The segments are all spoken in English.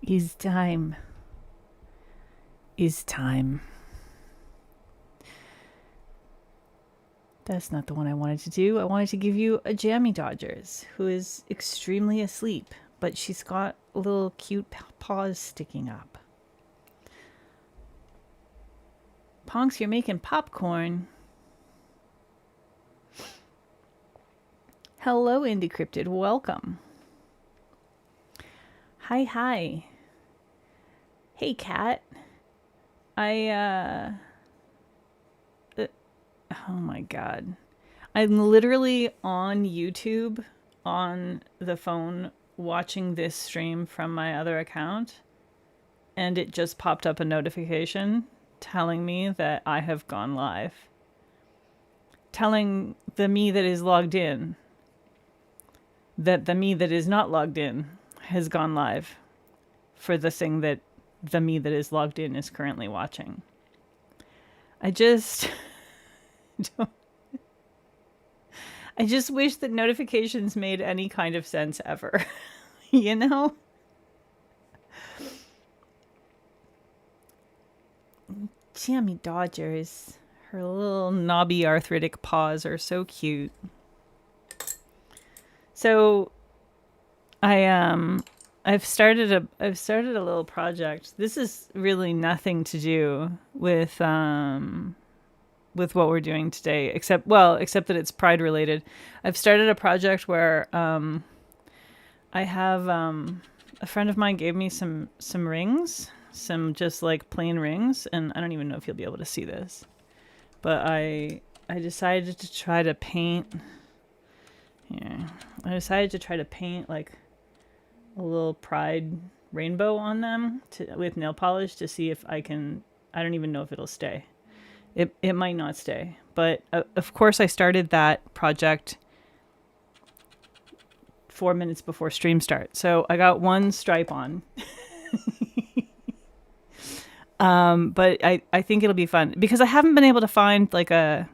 Is time. Is time. That's not the one I wanted to do. I wanted to give you a Jammy Dodgers, who is extremely asleep, but she's got little cute paws sticking up. Ponks, you're making popcorn. Hello, Indecrypted. Welcome. Hi, hi. Hey, cat. Oh my god. I'm literally on YouTube on the phone watching this stream from my other account, and it just popped up a notification telling me that I have gone live. Telling the me that is logged in that the me that is not logged in has gone live for the thing that the me that is logged in is currently watching. I just don't. I just wish that notifications made any kind of sense ever. You know? Jammy Dodgers. Her little knobby arthritic paws are so cute. So I've started a little project. This is really nothing to do with what we're doing today, except that it's pride related. I've started a project where I have a friend of mine gave me some rings, some just like plain rings, and I don't even know if you'll be able to see this, but I decided to try to paint. Yeah, I decided to try to paint like a little pride rainbow on them with nail polish to see if I can. I don't even know if it'll stay. It might not stay, but of course I started that project 4 minutes before stream start, so I got one stripe on. But I think it'll be fun because I haven't been able to find like a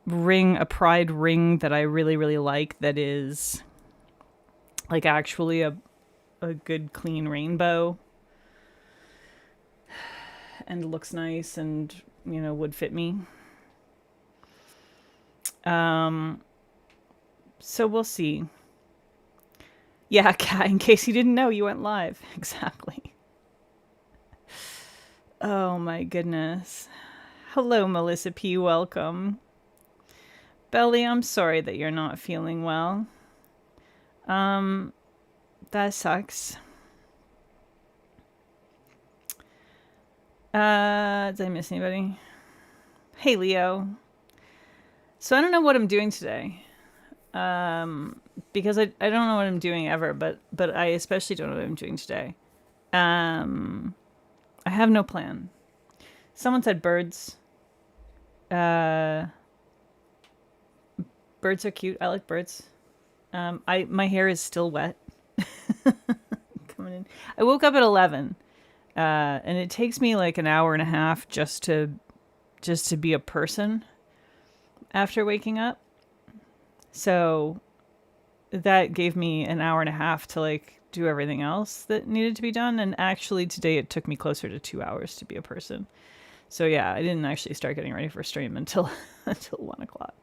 ring, a pride ring that I really like that is like actually a good clean rainbow and looks nice and, you know, would fit me. So we'll see. Yeah, Kat, in case you didn't know, you went live. Exactly. Oh my goodness. Hello, Melissa P. Welcome. Belly, I'm sorry that you're not feeling well. That sucks. Did I miss anybody? Hey, Leo. So I don't know what I'm doing today. Because I don't know what I'm doing ever, but I especially don't know what I'm doing today. I have no plan. Someone said birds. Birds are cute. I like birds. My hair is still wet. Coming in. I woke up at 11. And it takes me like an hour and a half just to be a person after waking up. So that gave me an hour and a half to like do everything else that needed to be done. And actually today it took me closer to 2 hours to be a person. So yeah, I didn't actually start getting ready for stream until 1 o'clock.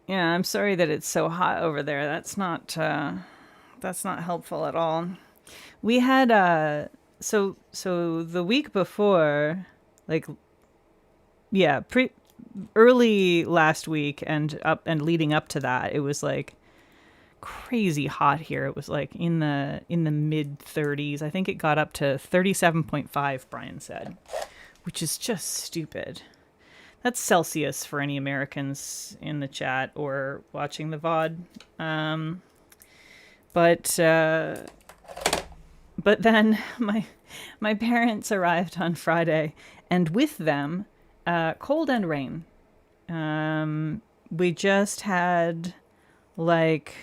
Yeah, I'm sorry that it's so hot over there. That's not helpful at all. We had so the week before, like, yeah, early last week and leading up to that, it was like crazy hot here. It was like in the mid 30s. I think it got up to 37.5, Brian said, which is just stupid. That's Celsius for any Americans in the chat or watching the VOD. But then my parents arrived on Friday, and with them, cold and rain. We just had like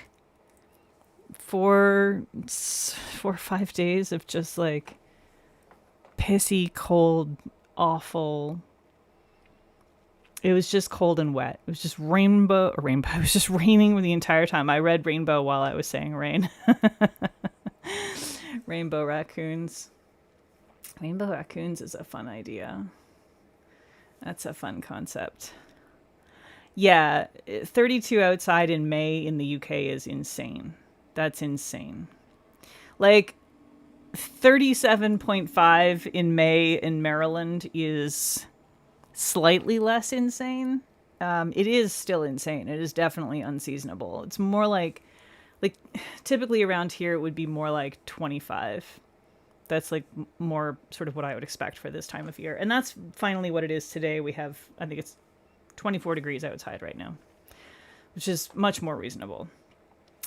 4 or 5 days of just like pissy, cold, awful. It was just cold and wet. It was just rainbow. It was just raining the entire time. I read rainbow while I was saying rain. Rainbow raccoons. Rainbow raccoons is a fun idea. That's a fun concept. Yeah, 32 outside in May in the UK is insane. That's insane. Like 37.5 in May in Maryland is slightly less insane. It is still insane. It is definitely unseasonable. It's more like typically around here it would be more like 25. That's like more sort of what I would expect for this time of year. And that's finally what it is today. We have, I think it's 24 degrees outside right now, which is much more reasonable.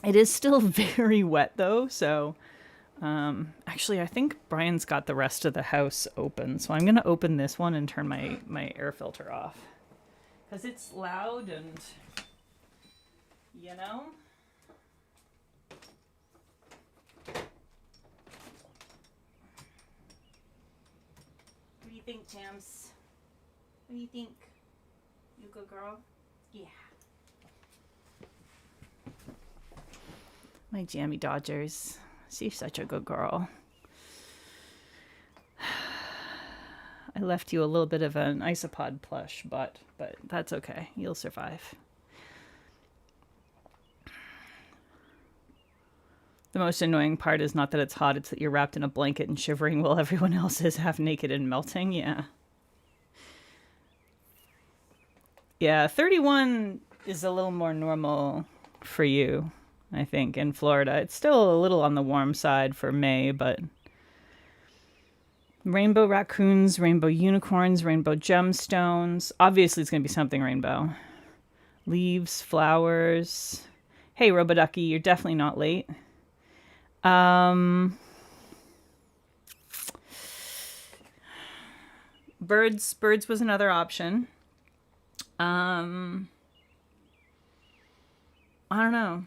It is still very wet though. So actually I think Brian's got the rest of the house open. So I'm going to open this one and turn my air filter off because it's loud and, you know. What do you think, Jams? What do you think? You good girl? Yeah. My Jammy Dodgers. She's such a good girl. I left you a little bit of an isopod plush, but that's okay. You'll survive. The most annoying part is not that it's hot, it's that you're wrapped in a blanket and shivering while everyone else is half naked and melting. Yeah. Yeah, 31 is a little more normal for you, I think, in Florida. It's still a little on the warm side for May, but rainbow raccoons, rainbow unicorns, rainbow gemstones. Obviously, it's going to be something rainbow. Leaves, flowers. Hey, Roboducky, you're definitely not late. Birds was another option. I don't know.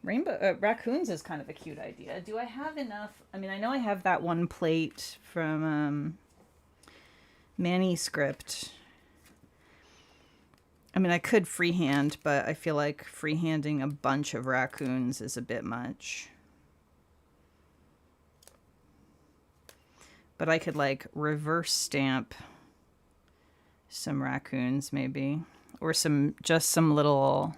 Rainbow raccoons is kind of a cute idea. Do I have enough? I mean, I know I have that one plate from Manuscript. I mean, I could freehand, but I feel like freehanding a bunch of raccoons is a bit much. But I could like reverse stamp some raccoons maybe, or some little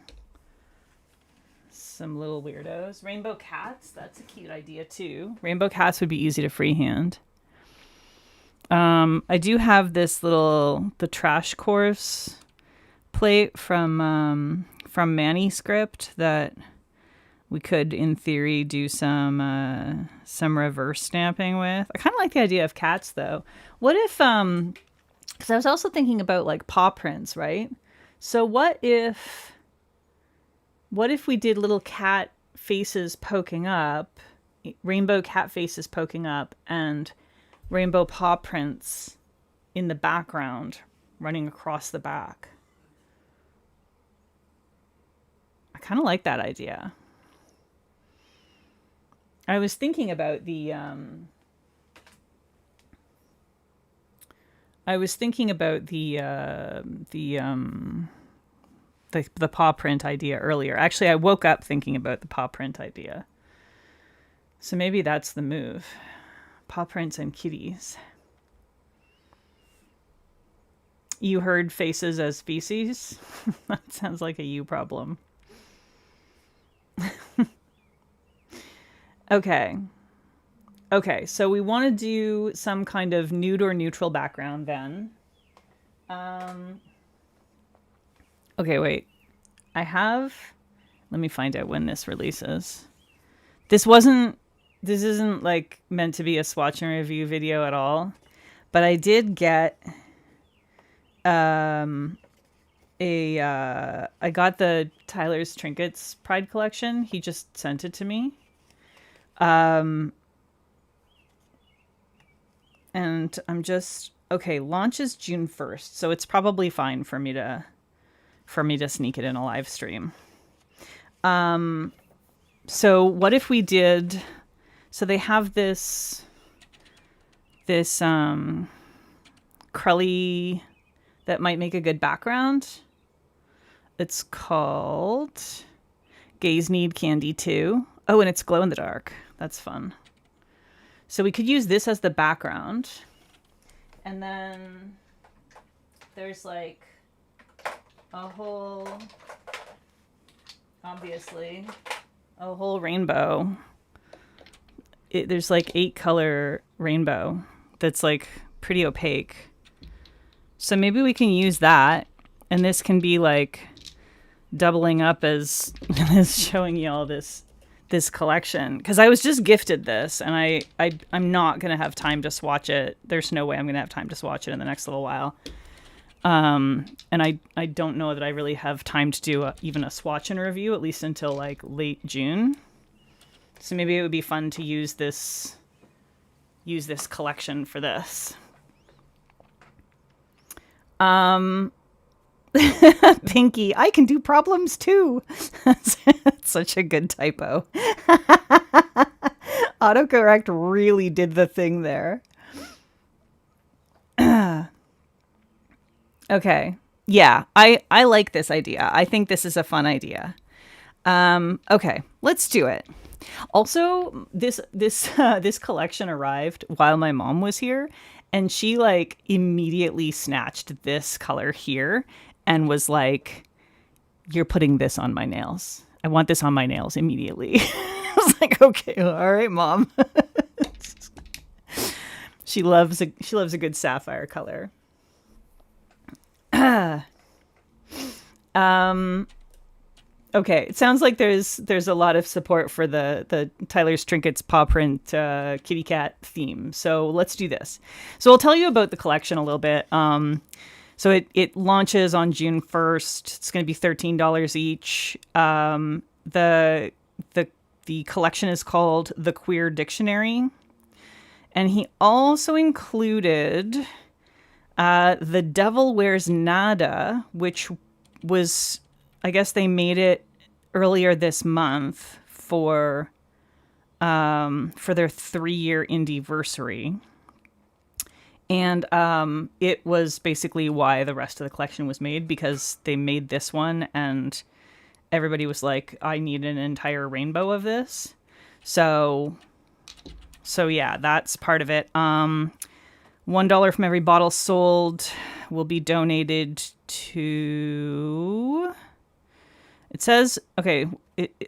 weirdos. Rainbow cats, that's a cute idea too. Rainbow cats would be easy to freehand. I do have this the Trash Course plate from Manuscript that we could, in theory, do some reverse stamping with. I kind of like the idea of cats, though. What if, because I was also thinking about like paw prints, right? So what if we did little cat faces poking up, rainbow cat faces poking up, and rainbow paw prints in the background running across the back? I kind of like that idea. I was thinking about the paw print idea earlier. Actually, I woke up thinking about the paw print idea. So maybe that's the move. Paw prints and kitties. You heard faces as feces? That sounds like a you problem. Okay, so we want to do some kind of nude or neutral background then. Okay, wait. Let me find out when this releases. This isn't like meant to be a swatch and review video at all, but I did get I got the Tyler's Trinkets Pride collection. He just sent it to me. And I'm just, okay, launch is June 1st, so it's probably fine for me to sneak it in a live stream. So what if we did, so they have this crully that might make a good background. It's called Gays Need Candy Too. Oh, and it's glow in the dark. That's fun. So we could use this as the background. And then there's like a whole, obviously, a whole rainbow. There's like 8 color rainbow that's like pretty opaque. So maybe we can use that. And this can be like doubling up as showing you all this collection, because I was just gifted this, and I'm not gonna have time to swatch it. There's no way I'm gonna have time to swatch it in the next little while. And I don't know that I really have time to do even a swatch and review, at least until like late June. So maybe it would be fun to use this collection for this. Pinky, I can do problems too. That's such a good typo. Autocorrect really did the thing there. Okay. Yeah, I like this idea. I think this is a fun idea. Okay, let's do it. Also, this collection arrived while my mom was here, and she like immediately snatched this color here and was like, "You're putting this on my nails. I want this on my nails immediately." I was like, "Okay, all right, Mom." She loves a good sapphire color. Okay, it sounds like there's a lot of support for the Tyler's Trinkets paw print kitty cat theme. So let's do this. So I'll tell you about the collection a little bit. So it launches on June 1st. It's going to be $13 each. The collection is called The Queer Dictionary, and he also included The Devil Wears Nada, which was, I guess they made it earlier this month for their 3-year indie-versary. And it was basically why the rest of the collection was made, because they made this one and everybody was like, I need an entire rainbow of this. So yeah, that's part of it. $1 from every bottle sold will be donated to... It says, okay,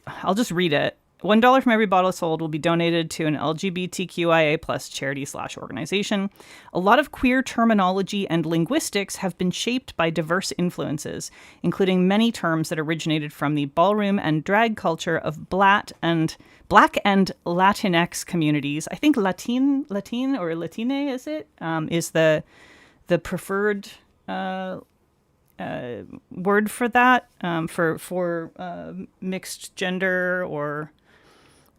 I'll just read it. $1 from every bottle sold will be donated to an LGBTQIA plus charity/organization. A lot of queer terminology and linguistics have been shaped by diverse influences, including many terms that originated from the ballroom and drag culture of Black and Latinx communities. I think Latin or Latine is it? Is the preferred word for that, for mixed gender, or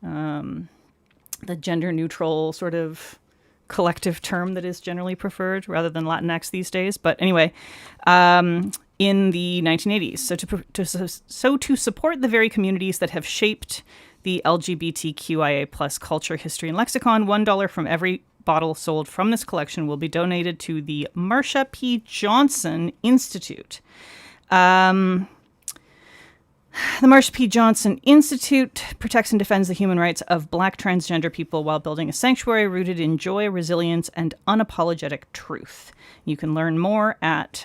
the gender neutral sort of collective term that is generally preferred rather than Latinx these days. But anyway, in the 1980s. So to support the very communities that have shaped the LGBTQIA plus culture, history, and lexicon, $1 from every bottle sold from this collection will be donated to the Marsha P. Johnson Institute. The Marsha P. Johnson Institute protects and defends the human rights of Black transgender people while building a sanctuary rooted in joy, resilience, and unapologetic truth. You can learn more at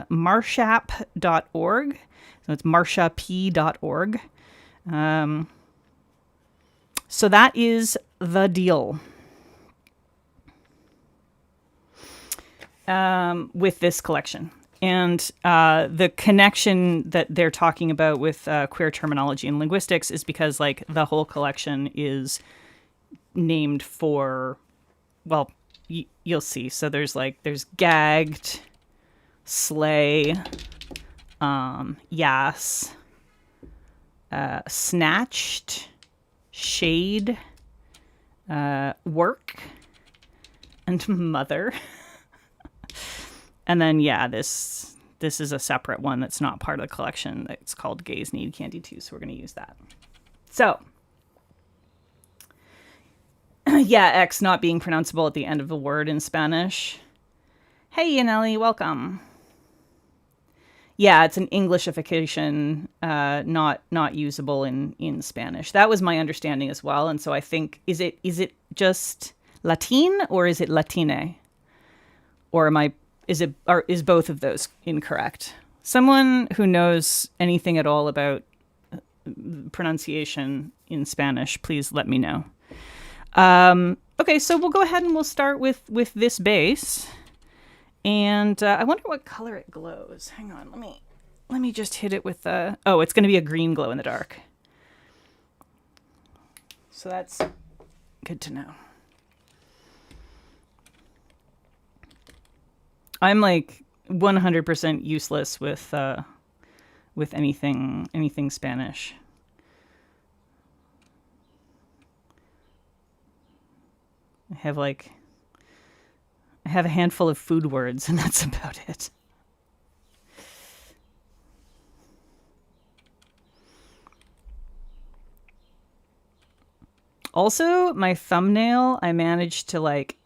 marshap.org. So it's marshap.org. So that is the deal with this collection. And the connection that they're talking about with queer terminology and linguistics is because, like, the whole collection is named for, well, you'll see. So there's gagged, slay, yas, snatched, shade, work, and mother. And then, yeah, this is a separate one that's not part of the collection. It's called Gays Need Candy Too, so we're going to use that. So, yeah, X not being pronounceable at the end of the word in Spanish. Hey, Yaneli, welcome. Yeah, it's an Englishification, not usable in Spanish. That was my understanding as well, and so I think is it just Latin or is it Latine, or am I is it or is both of those incorrect? Someone who knows anything at all about pronunciation in Spanish, please let me know. Okay, so we'll go ahead and we'll start with this base. And I wonder what color it glows. Hang on, let me just hit it with the. Oh, it's going to be a green glow in the dark. So that's good to know. I'm like 100% useless with anything Spanish. I have a handful of food words, and that's about it. Also, my thumbnail, I managed to like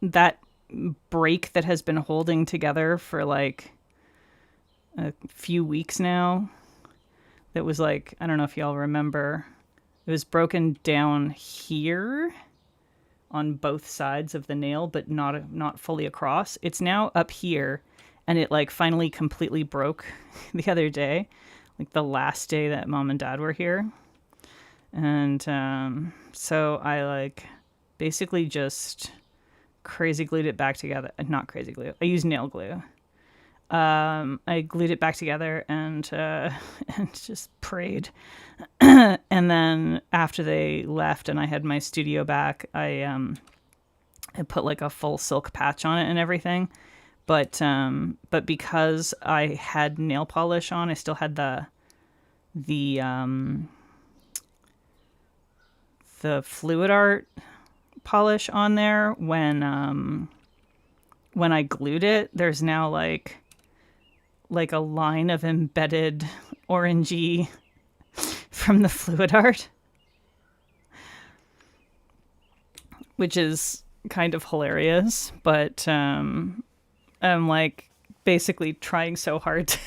that break that has been holding together for like a few weeks now. That was like, I don't know if y'all remember. It was broken down here on both sides of the nail, but not fully across. It's now up here, and it like finally completely broke the other day, like the last day that Mom and Dad were here. And so I like basically just crazy glued it back together. Not crazy glue. I used nail glue. I glued it back together and and just prayed. And then after they left and I had my studio back, I put like a full silk patch on it and everything. But because I had nail polish on, I still had the Fluid Art polish on there when I glued it. There's now like a line of embedded orangey from the Fluid Art, which is kind of hilarious, but I'm like basically trying so hard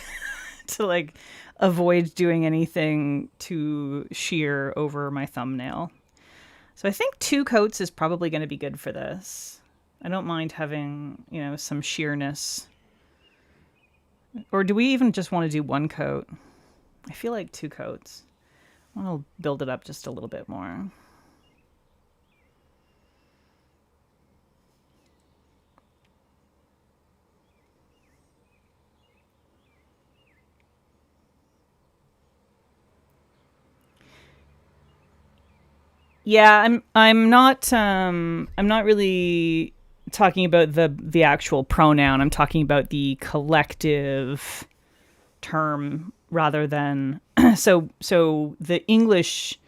to like avoid doing anything to shear over my thumbnail. So I think 2 coats is probably going to be good for this. I don't mind having, some sheerness. Or do we even just want to do 1 coat? I feel like 2 coats. I'll build it up just a little bit more. Yeah, I'm not really talking about the actual pronoun. I'm talking about the collective term rather than so the English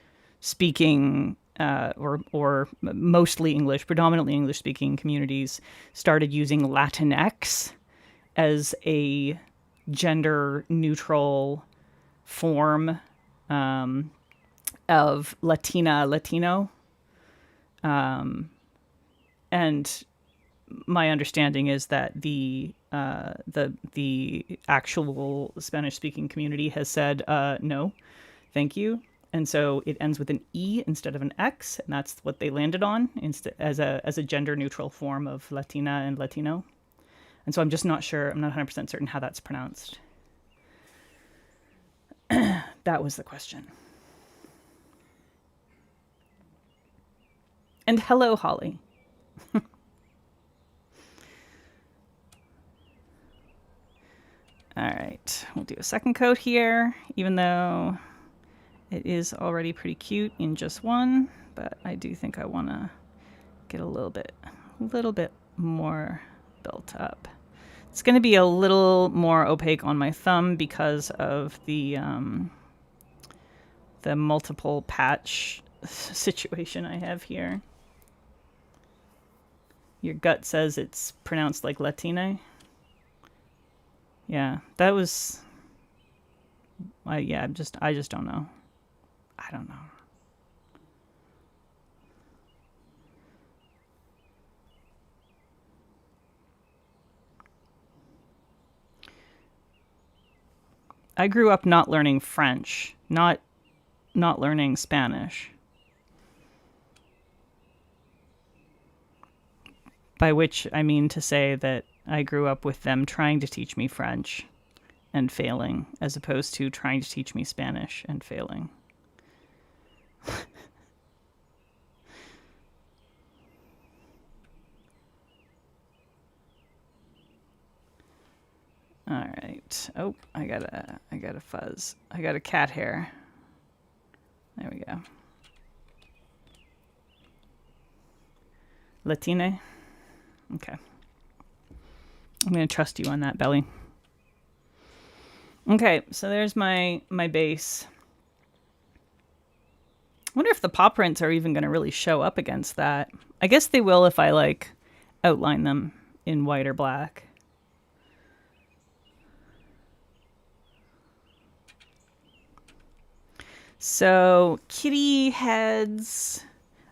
speaking or mostly English, predominantly English speaking communities started using Latinx as a gender neutral form of Latina, Latino. And my understanding is that the actual Spanish speaking community has said no, thank you, and so it ends with an E instead of an X, and that's what they landed on as a gender neutral form of Latina and Latino. And so I'm just not sure. I'm not 100% certain how that's pronounced. That was the question. And hello, Holly. All right, we'll do a second coat here, even though it is already pretty cute in just 1, but I do think I want to get a little bit more built up. It's going to be a little more opaque on my thumb because of the multiple patch situation I have here. Your gut says it's pronounced like Latine. Yeah, that was. I just don't know. I don't know. I grew up not learning French, not learning Spanish. By which I mean to say that I grew up with them trying to teach me French and failing, as opposed to trying to teach me Spanish and failing. All right. Oh, I got a fuzz. I got a cat hair. There we go. Latina. Okay. I'm gonna trust you on that, Belly. Okay, so there's my base. I wonder if the paw prints are even gonna really show up against that. I guess they will if I like outline them in white or black. So kitty heads,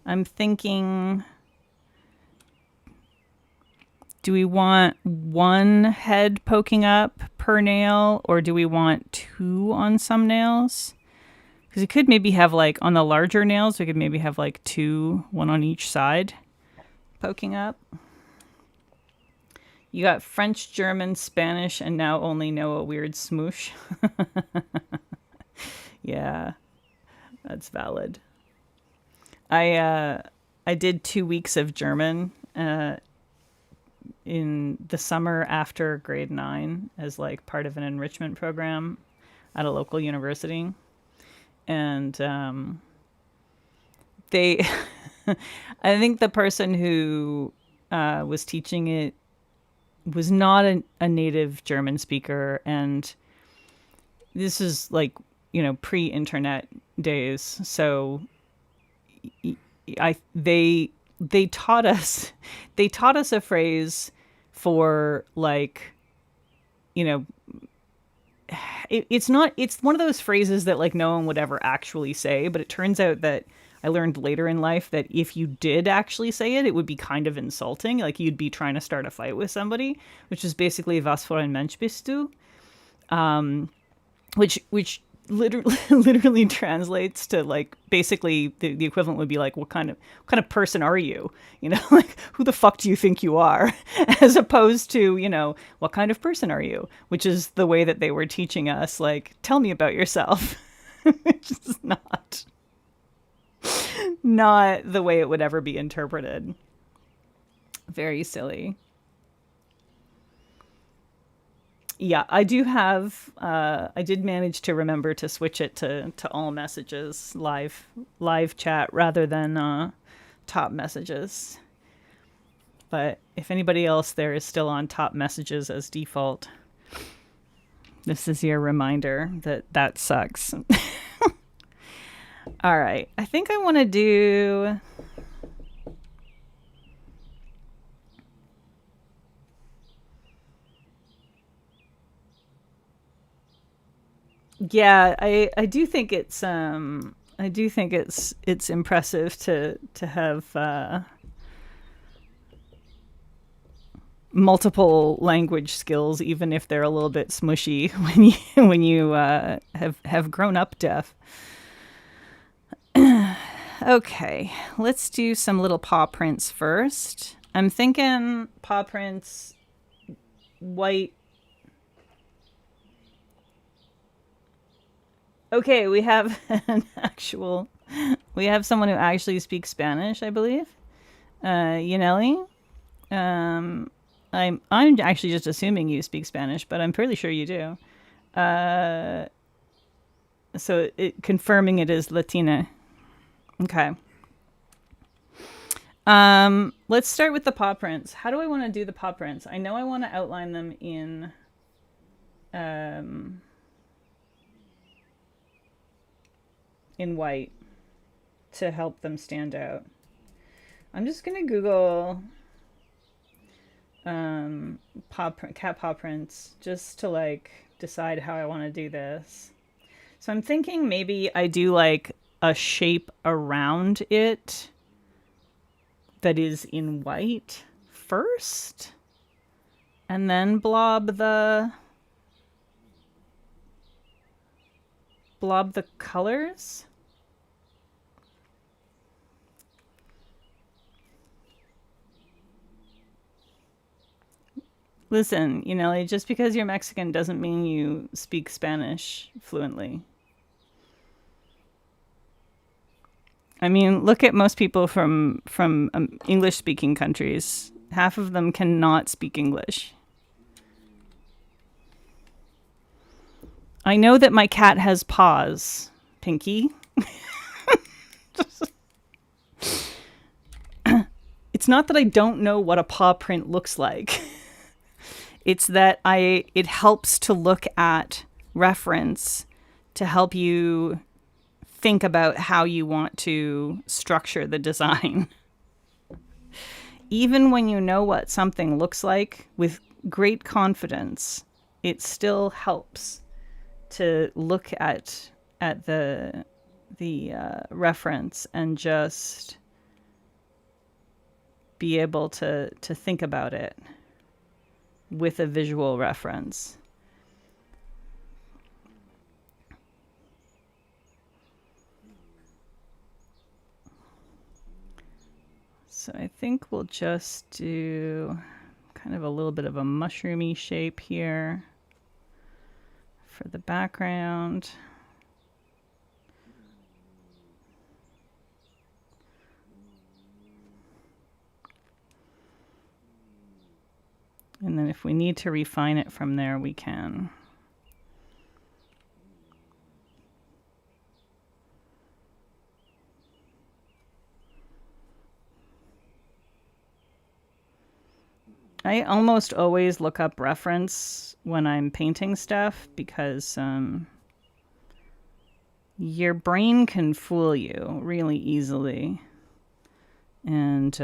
I'm thinking, do we want one head poking up per nail, or do we want two on some nails? Because we could maybe have like on the larger nails, we could maybe have like two, one on each side poking up. You got French, German, Spanish, and now only know a weird smoosh. Yeah, that's valid. I did 2 weeks of German in the summer after grade 9 as like part of an enrichment program at a local university, and they I think the person who was teaching it was not a native German speaker, and this is like, you know, pre-internet days, so they taught us a phrase for like, you know, it's one of those phrases that like no one would ever actually say, but it turns out that I learned later in life that if you did actually say it, it would be kind of insulting. Like you'd be trying to start a fight with somebody, which is basically "Was für ein Mensch bist du?" Which literally translates to like basically the equivalent would be like, what kind of person are you? You know, like who the fuck do you think you are? As opposed to, you know, what kind of person are you? Which is the way that they were teaching us, like, tell me about yourself. Which is not the way it would ever be interpreted. Very silly. Yeah, I do have. I did manage to remember to switch it to all messages, live chat rather than top messages. But if anybody else there is still on top messages as default, this is your reminder that sucks. All right, I think I want to do. Yeah, I do think it's it's impressive to have multiple language skills, even if they're a little bit smushy when you have grown up deaf. Okay, let's do some little paw prints first. I'm thinking paw prints, white. Okay, we have we have someone who actually speaks Spanish, I believe. Yaneli. I'm actually just assuming you speak Spanish, but I'm pretty sure you do. So confirming it is Latina. Okay. Let's start with the paw prints. How do I want to do the paw prints? I know I want to outline them in white to help them stand out. I'm just gonna Google cat paw prints just to like decide how I want to do this. So I'm thinking maybe I do like a shape around it that is in white first, and then blob the blob the colors? Listen, you know, like, just because you're Mexican doesn't mean you speak Spanish fluently. I mean, look at most people from English-speaking countries. Half of them cannot speak English. I know that my cat has paws, Pinky. It's not that I don't know what a paw print looks like. It's that it helps to look at reference to help you think about how you want to structure the design. Even when you know what something looks like with great confidence, it still helps to look at the reference and just be able to think about it with a visual reference. So I think we'll just do kind of a little bit of a mushroomy shape here for the background. And then if we need to refine it from there, we can. I almost always look up reference when I'm painting stuff because your brain can fool you really easily. And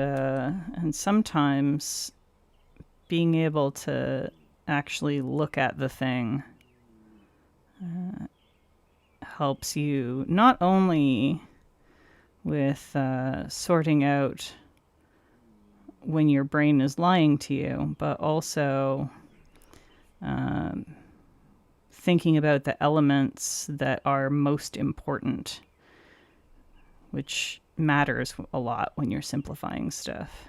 sometimes being able to actually look at the thing helps you not only with sorting out when your brain is lying to you, but also thinking about the elements that are most important, which matters a lot when you're simplifying stuff.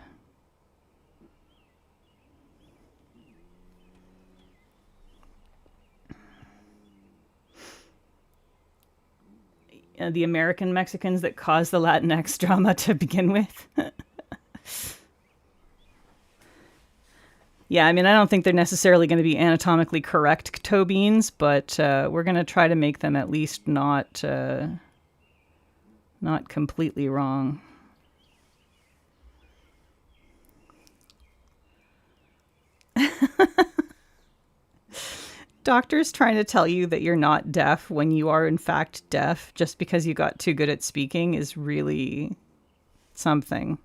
The American Mexicans that caused the Latinx drama to begin with. Yeah, I mean, I don't think they're necessarily going to be anatomically correct toe beans, but we're going to try to make them at least not completely wrong. Doctors trying to tell you that you're not deaf when you are in fact deaf just because you got too good at speaking is really something.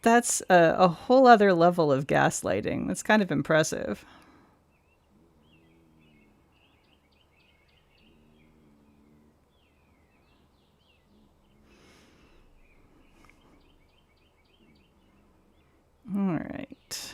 That's a whole other level of gaslighting. That's kind of impressive. All right.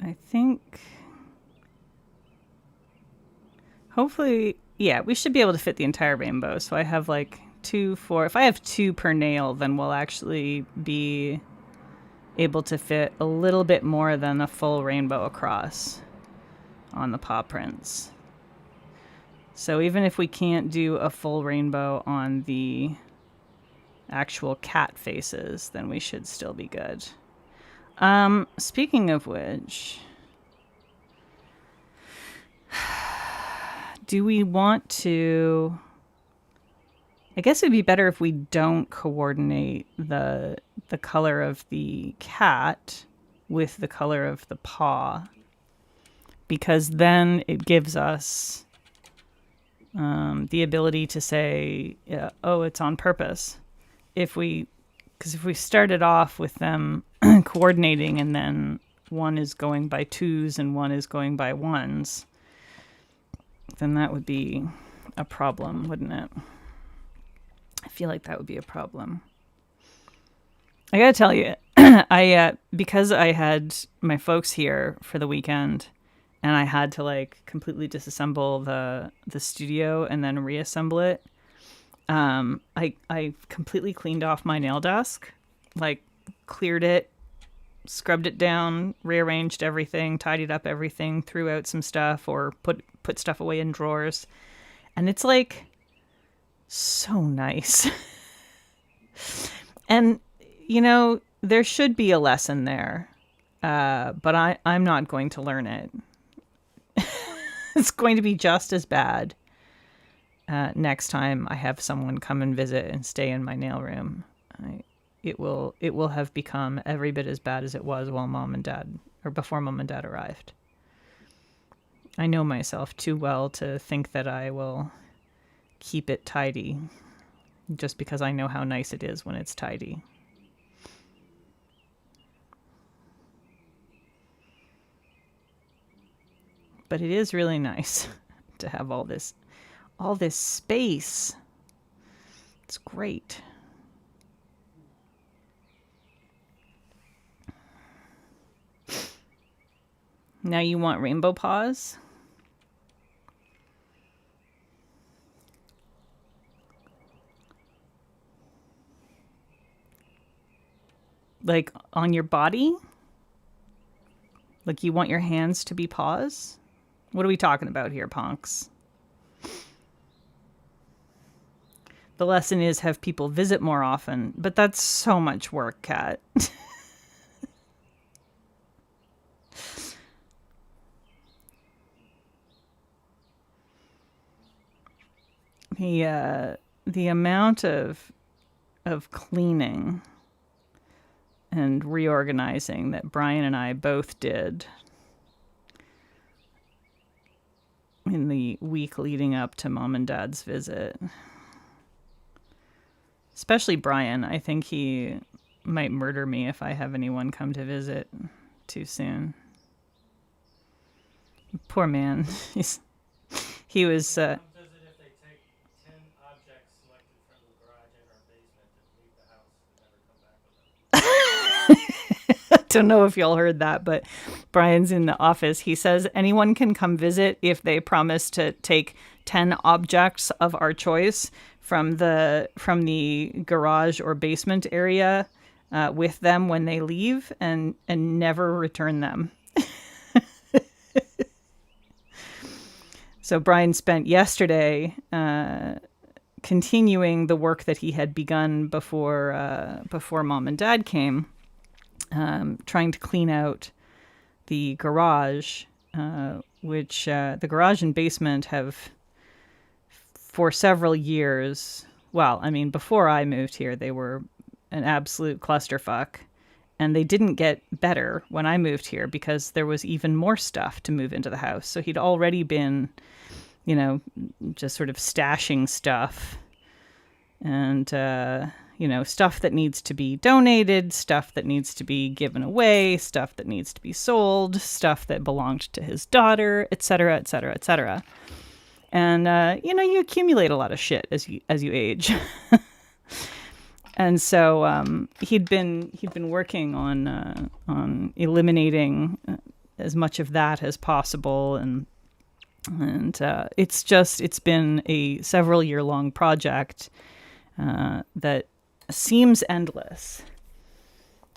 I think hopefully, yeah, we should be able to fit the entire rainbow. So I have like 2, 4. If I have 2 per nail, then we'll actually be able to fit a little bit more than a full rainbow across on the paw prints. So even if we can't do a full rainbow on the actual cat faces, then we should still be good. Speaking of which, do we want to... I guess it'd be better if we don't coordinate the color of the cat with the color of the paw, because then it gives us the ability to say, oh, it's on purpose. Because if we started off with them coordinating and then one is going by 2s and one is going by 1s, then that would be a problem, wouldn't it? I feel like that would be a problem. I gotta tell you, because I had my folks here for the weekend, and I had to like completely disassemble the studio and then reassemble it. I completely cleaned off my nail desk, like cleared it, scrubbed it down, rearranged everything, tidied up everything, threw out some stuff, or put stuff away in drawers, and it's like so nice. And there should be a lesson there, but I'm not going to learn it. It's going to be just as bad next time I have someone come and visit and stay in my nail room. It will have become every bit as bad as it was while Mom and Dad, or before Mom and Dad arrived. I know myself too well to think that I will keep it tidy just because I know how nice it is when it's tidy. But it is really nice to have all this space. It's great. Now you want rainbow paws? Like on your body? Like you want your hands to be paws? What are we talking about here, Ponks? The lesson is have people visit more often, but that's so much work, Kat. The amount of cleaning and reorganizing that Brian and I both did in the week leading up to Mom and Dad's visit. Especially Brian. I think he might murder me if I have anyone come to visit too soon. Poor man. He was... Don't know if y'all heard that, but Brian's in the office. He says anyone can come visit if they promise to take 10 objects of our choice from the garage or basement area with them when they leave, and never return them. So Brian spent yesterday continuing the work that he had begun before Mom and Dad came. Trying to clean out the garage, which the garage and basement have, for several years, well, I mean, before I moved here, they were an absolute clusterfuck, and they didn't get better when I moved here because there was even more stuff to move into the house. So he'd already been, just sort of stashing stuff, and stuff that needs to be donated, stuff that needs to be given away, stuff that needs to be sold, stuff that belonged to his daughter, etc., etc., etc. And you accumulate a lot of shit as you age. And so he'd been working on eliminating as much of that as possible, and it's been a several year long project that seems endless,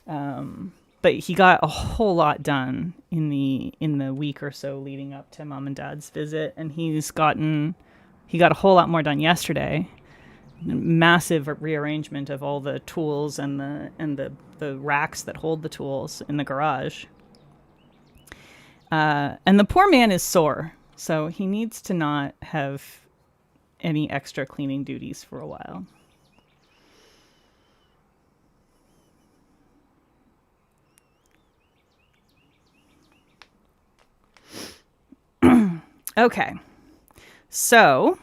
but he got a whole lot done in the week or so leading up to Mom and Dad's visit, and he got a whole lot more done yesterday. Massive rearrangement of all the tools and the racks that hold the tools in the garage. And the poor man is sore, so he needs to not have any extra cleaning duties for a while. Okay, so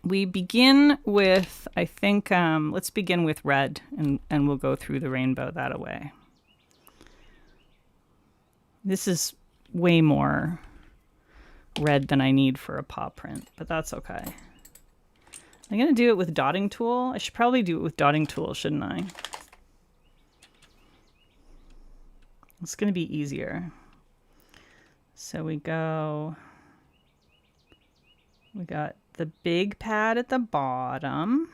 we begin with, I think, let's begin with red, and we'll go through the rainbow that way. This is way more red than I need for a paw print, but that's okay. I'm going to do it with dotting tool. I should probably do it with dotting tool, shouldn't I? It's going to be easier. So we got the big pad at the bottom.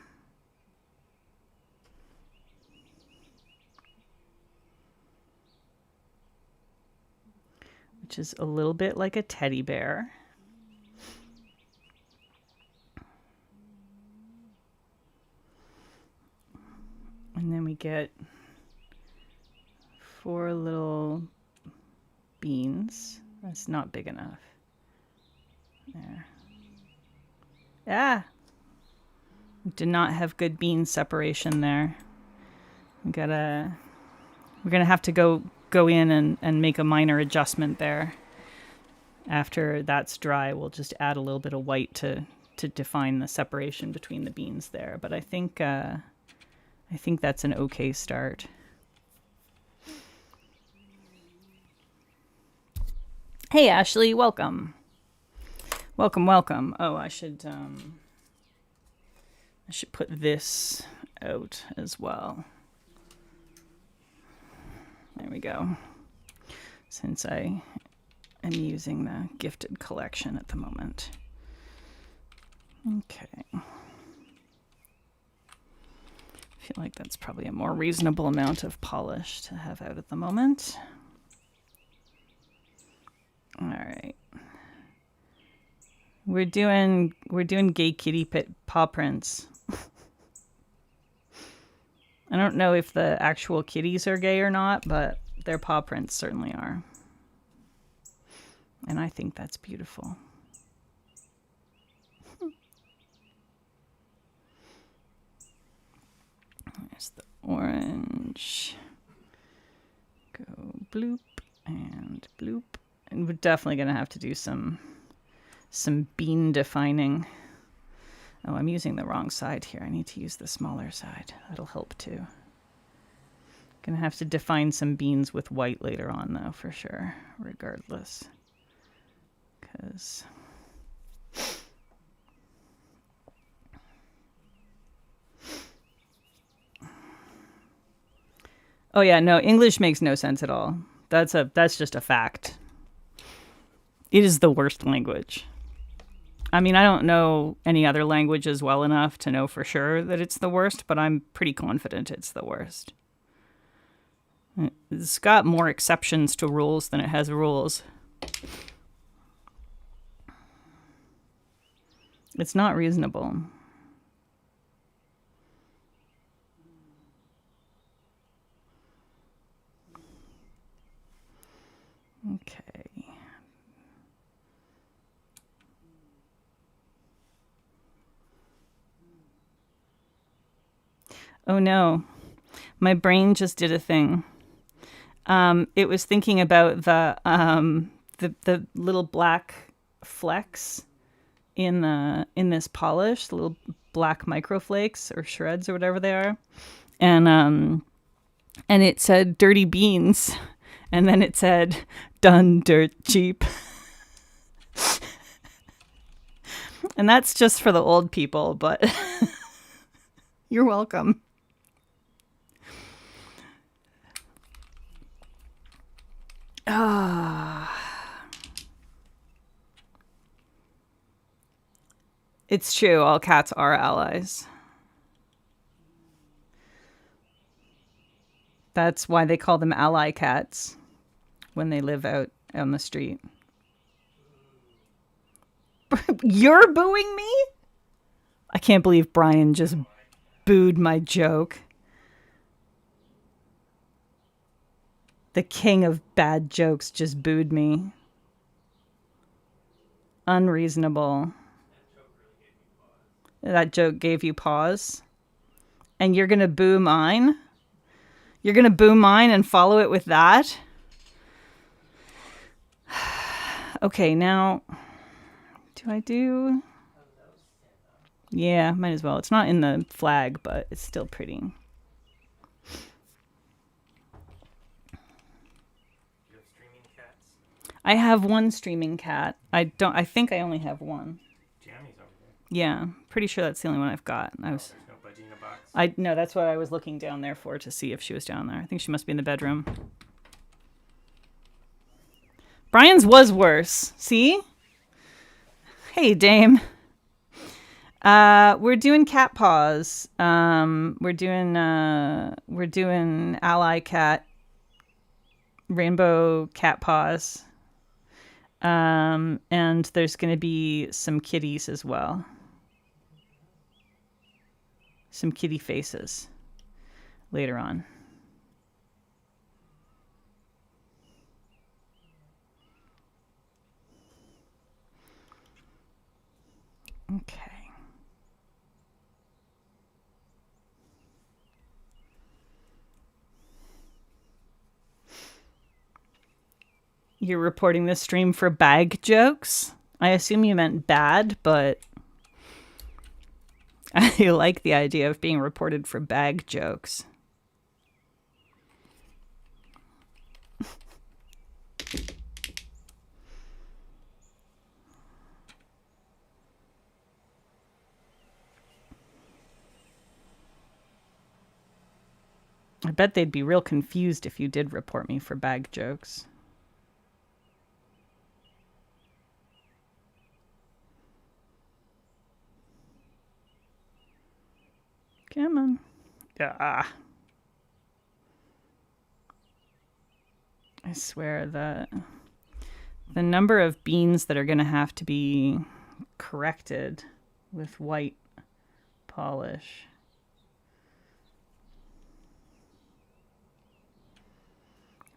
Which is a little bit like a teddy bear. And then we get 4 little beans. That's not big enough. There. Ah! Did not have good bean separation there. We're gonna have to go in and make a minor adjustment there. After that's dry, we'll just add a little bit of white to define the separation between the beans there. But I think that's an okay start. Hey Ashley, welcome. Welcome. Oh, I should put this out as well. There we go. Since I am using the gifted collection at the moment. Okay. I feel like that's probably a more reasonable amount of polish to have out at the moment. All right. We're doing gay kitty paw prints. I don't know if the actual kitties are gay or not, but their paw prints certainly are. And I think that's beautiful. There's the orange. Go bloop and bloop. And we're definitely going to have to do some bean defining. Oh, I'm using the wrong side here. I need to use the smaller side. That'll help too. Gonna have to define some beans with white later on though, for sure, regardless. Because oh yeah, no, English makes no sense at all. That's just a fact. It is the worst language. I mean, I don't know any other languages well enough to know for sure that it's the worst, but I'm pretty confident it's the worst. It's got more exceptions to rules than it has rules. It's not reasonable. Okay. Oh no, my brain just did a thing. It was thinking about the little black flecks in this polish, the little black microflakes or shreds or whatever they are, and it said dirty beans, and then it said done dirt cheap. And that's just for the old people, but you're welcome. It's true, all cats are allies. That's why they call them ally cats when they live out on the street. You're booing me? I can't believe Brian just booed my joke. The king of bad jokes just booed me. Unreasonable. That joke gave you pause. And you're going to boo mine? You're going to boo mine and follow it with that? Okay, now, do I do? Yeah, might as well. It's not in the flag, but it's still pretty. I have one streaming cat. I think I only have one. Jammy's over there. Yeah, pretty sure that's the only one I've got. There's no budgie in a box. I no, that's what I was looking down there for, to see if she was down there. I think she must be in the bedroom. Brian's was worse. See? Hey, Dame. We're doing cat paws. We're doing ally cat, rainbow cat paws. And there's going to be some kitties as well. Some kitty faces later on. Okay. You're reporting this stream for bag jokes? I assume you meant bad, but I like the idea of being reported for bag jokes. I bet they'd be real confused if you did report me for bag jokes. Come on. Ah. I swear that the number of beans that are going to have to be corrected with white polish.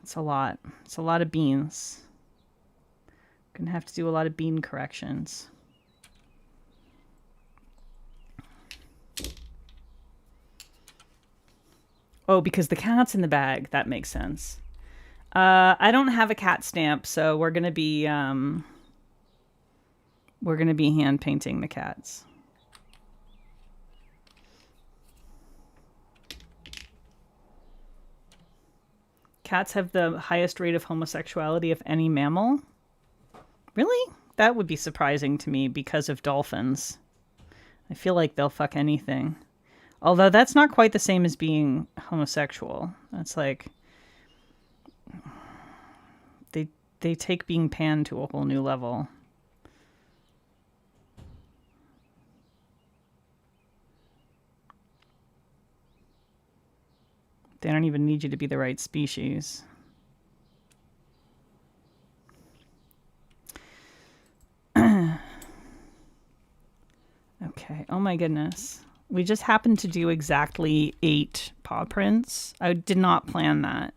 It's a lot. It's a lot of beans. Gonna have to do a lot of bean corrections. Oh, because the cat's in the bag. That makes sense. I don't have a cat stamp, so we're gonna be hand painting the cats. Cats have the highest rate of homosexuality of any mammal. Really? That would be surprising to me because of dolphins. I feel like they'll fuck anything. Although that's not quite the same as being homosexual. That's like they take being pan to a whole new level. They don't even need you to be the right species. Okay. Oh my goodness. We just happened to do exactly 8 paw prints. I did not plan that.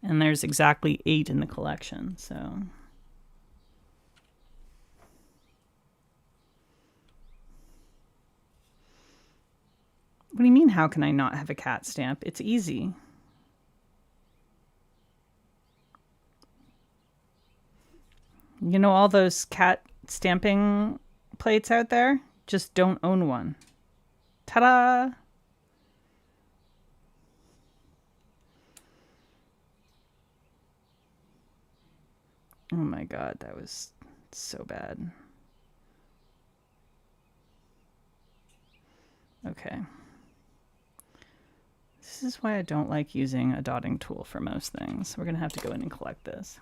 And there's exactly 8 in the collection, so. What do you mean, how can I not have a cat stamp? It's easy. You know all those cat stamping plates out there? Just don't own one. Ta-da! Oh my god, that was so bad. Okay. This is why I don't like using a dotting tool for most things. We're going to have to go in and collect this.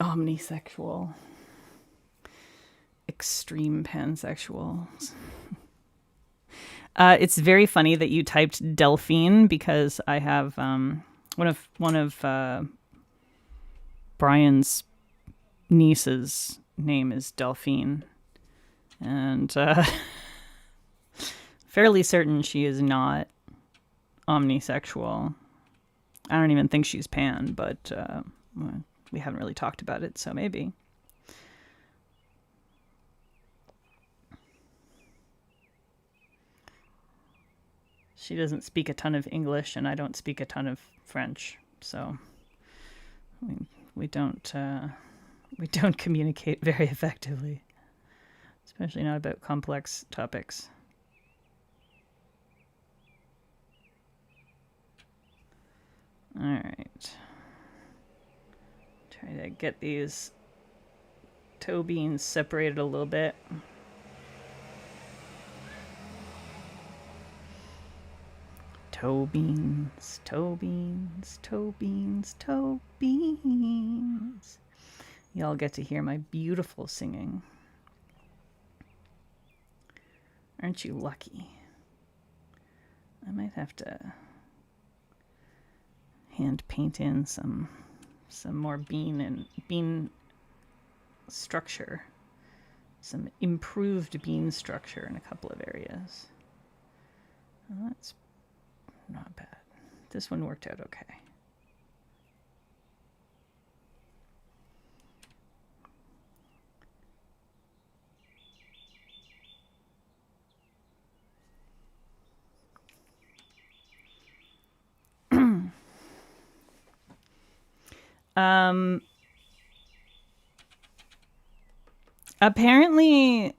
Omnisexual. Extreme pansexual. It's very funny that you typed Delphine because I have one of Brian's niece's name is Delphine, and fairly certain she is not omnisexual. I don't even think she's pan, but we haven't really talked about it, so maybe. She doesn't speak a ton of English, and I don't speak a ton of French, so we don't communicate very effectively, especially not about complex topics. All right. Try to get these toe beans separated a little bit. Toe beans, toe beans, toe beans, toe beans. Y'all get to hear my beautiful singing. Aren't you lucky? I might have to hand paint in some more bean structure, some improved bean structure in a couple of areas. Well, that's not bad. This one worked out okay. Apparently,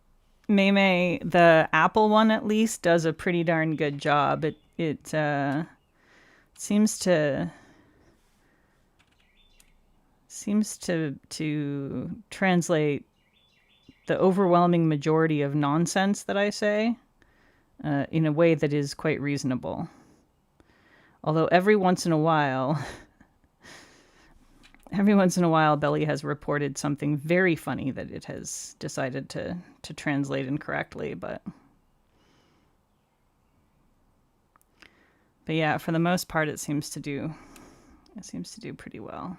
Mei, the Apple one at least, does a pretty darn good job. It seems to translate the overwhelming majority of nonsense that I say in a way that is quite reasonable. Although every once in a while, Belly has reported something very funny that it has decided to translate incorrectly, but yeah, for the most part, it seems to do pretty well.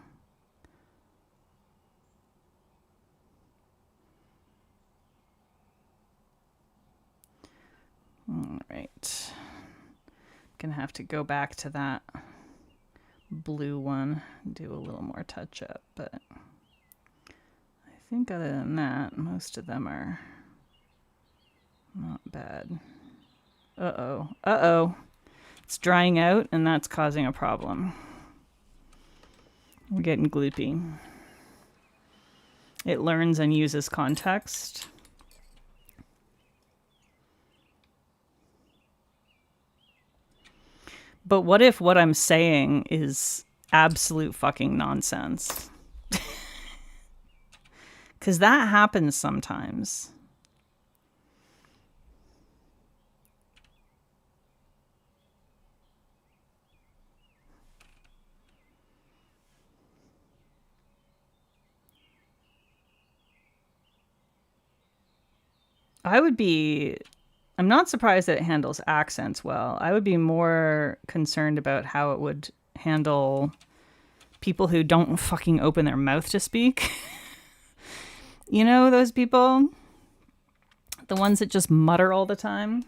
All right, gonna have to go back to that blue one, do a little more touch up, but I think other than that, most of them are not bad. Uh-oh. It's drying out, and that's causing a problem. We're getting gloopy. It learns and uses context. But what if what I'm saying is absolute fucking nonsense? Because that happens sometimes. I'm not surprised that it handles accents well. I would be more concerned about how it would handle people who don't fucking open their mouth to speak. You know, those people? The ones that just mutter all the time.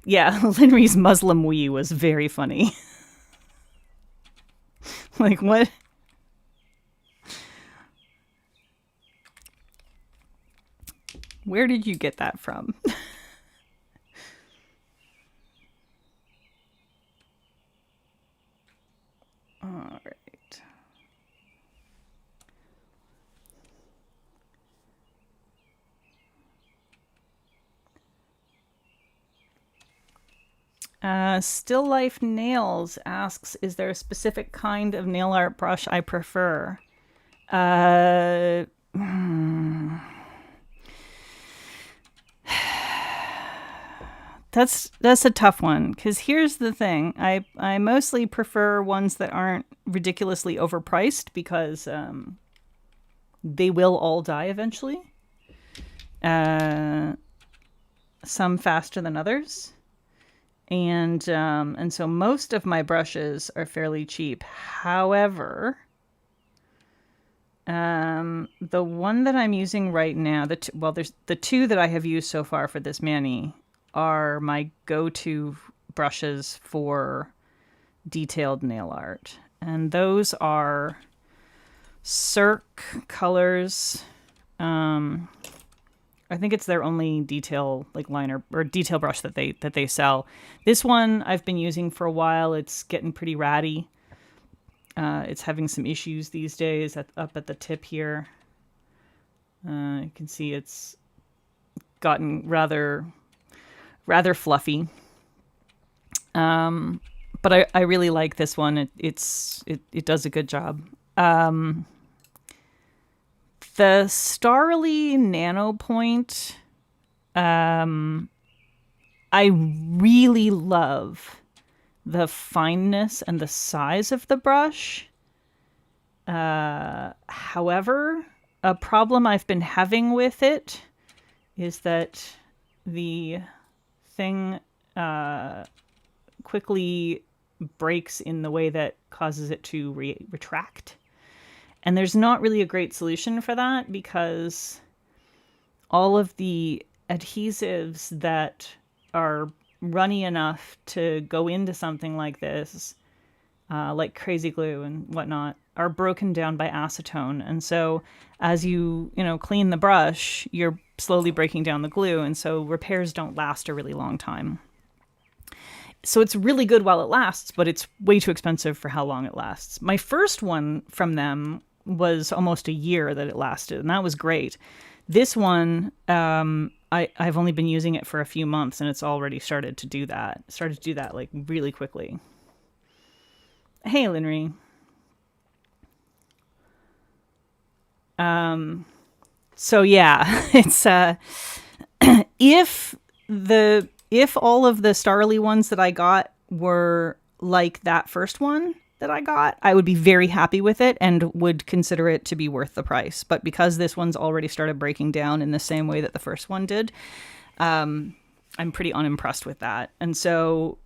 Yeah, Linry's Muslim wee was very funny. Like, what? Where did you get that from? All right. Still Life Nails asks, is there a specific kind of nail art brush I prefer? That's a tough one, because here's the thing. I mostly prefer ones that aren't ridiculously overpriced, because they will all die eventually. Some faster than others. And so most of my brushes are fairly cheap. However, the one that I'm using right now, there's the two that I have used so far for this mani are my go-to brushes for detailed nail art. And those are Cirque Colors. I think it's their only detail liner or detail brush that they sell. This one I've been using for a while. It's getting pretty ratty. It's having some issues these days up at the tip here. You can see it's gotten rather fluffy. But I really like this one. It does a good job. The Starly Nanopoint, I really love the fineness and the size of the brush. However, a problem I've been having with it is that the thing quickly breaks in the way that causes it to retract. And there's not really a great solution for that because all of the adhesives that are runny enough to go into something like this, like Crazy Glue and whatnot, are broken down by acetone. And so as you clean the brush, you're slowly breaking down the glue. And so repairs don't last a really long time. So it's really good while it lasts, but it's way too expensive for how long it lasts. My first one from them was almost a year that it lasted, and that was great. This one, I've only been using it for a few months, and it's already started to do that. Like really quickly. Hey, Linry. So yeah, it's if all of the Starly ones that I got were like that first one that I got, I would be very happy with it and would consider it to be worth the price. But because this one's already started breaking down in the same way that the first one did, I'm pretty unimpressed with that. And so,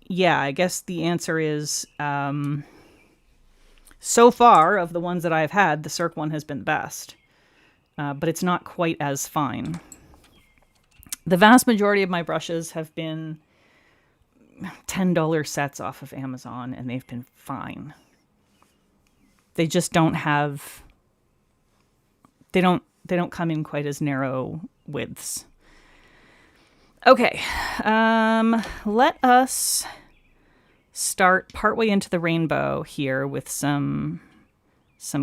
yeah, I guess the answer is, so far of the ones that I've had, the Cirque one has been the best. But it's not quite as fine. The vast majority of my brushes have been $10 sets off of Amazon, and they've been fine. They just don't have... They don't come in quite as narrow widths. Okay. Let us start partway into the rainbow here with some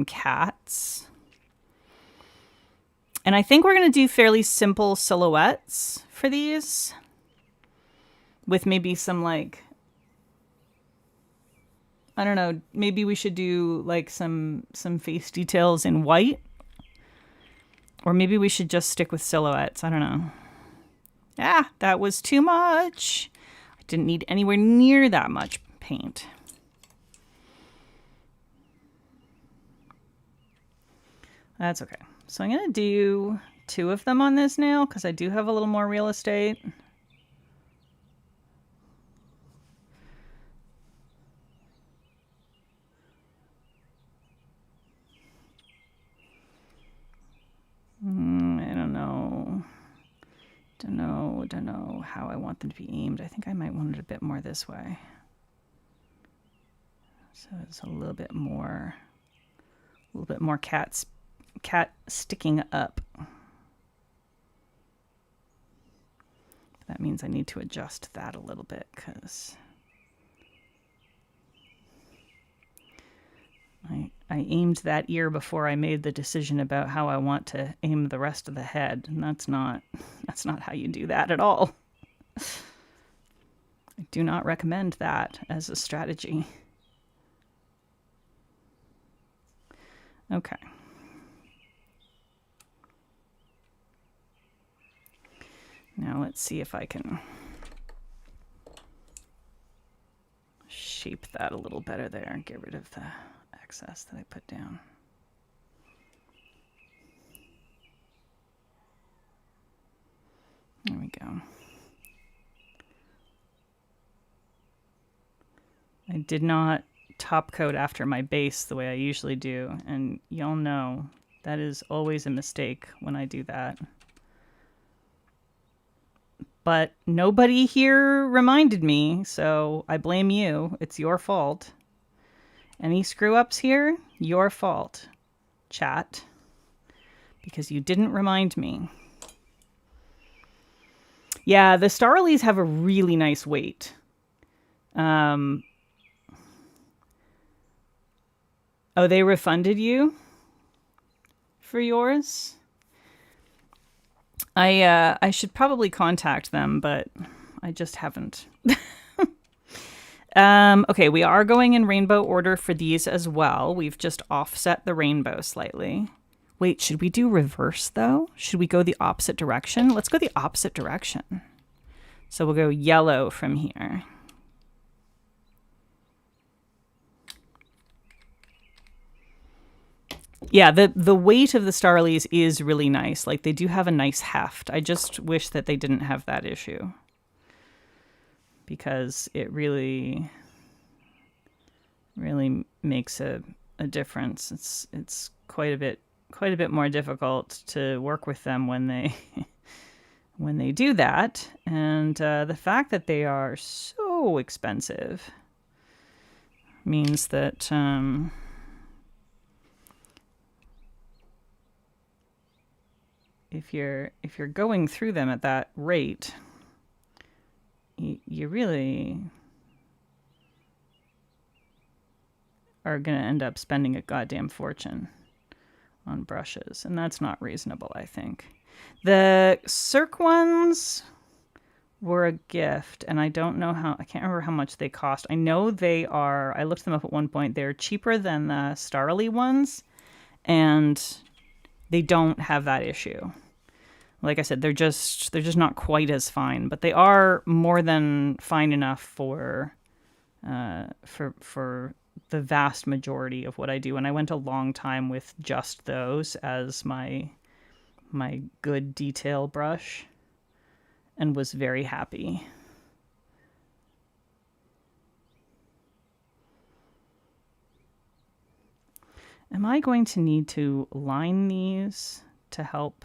cats. And I think we're going to do fairly simple silhouettes for these. With maybe some like, I don't know, maybe we should do like some face details in white. Or maybe we should just stick with silhouettes. I don't know. Ah, that was too much. I didn't need anywhere near that much paint. That's okay. So I'm going to do 2 of them on this nail because I do have a little more real estate. I don't know. Don't know how I want them to be aimed. I think I might want it a bit more this way. So it's a little bit more cat sticking up. That means I need to adjust that a little bit because I aimed that ear before I made the decision about how I want to aim the rest of the head, and that's not how you do that at all. I do not recommend that as a strategy. Okay. Now let's see if I can shape that a little better there and get rid of the excess that I put down. There we go. I did not top coat after my base the way I usually do, and y'all know that is always a mistake when I do that. But nobody here reminded me, so I blame you. It's your fault. Any screw-ups here? Your fault, chat. Because you didn't remind me. Yeah, the Starlies have a really nice weight. Oh, they refunded you for yours? I should probably contact them, but I just haven't. Okay, we are going in rainbow order for these as well. We've just offset the rainbow slightly. Wait, should we do reverse though? Should we go the opposite direction? Let's go the opposite direction. So we'll go yellow from here. Yeah, the weight of the Starlies is really nice. Like, they do have a nice heft. I just wish that they didn't have that issue, because it really makes a difference. It's quite a bit more difficult to work with them when they when they do that. And the fact that they are so expensive means that if you're going through them at that rate, you really are going to end up spending a goddamn fortune on brushes, and that's not reasonable, I think. The Cirque ones were a gift, and I can't remember how much they cost. I know I looked them up at one point. They're cheaper than the Starly ones, and they don't have that issue. Like I said, they're just not quite as fine, but they are more than fine enough for the vast majority of what I do. And I went a long time with just those as my good detail brush, and was very happy. Am I going to need to line these to help?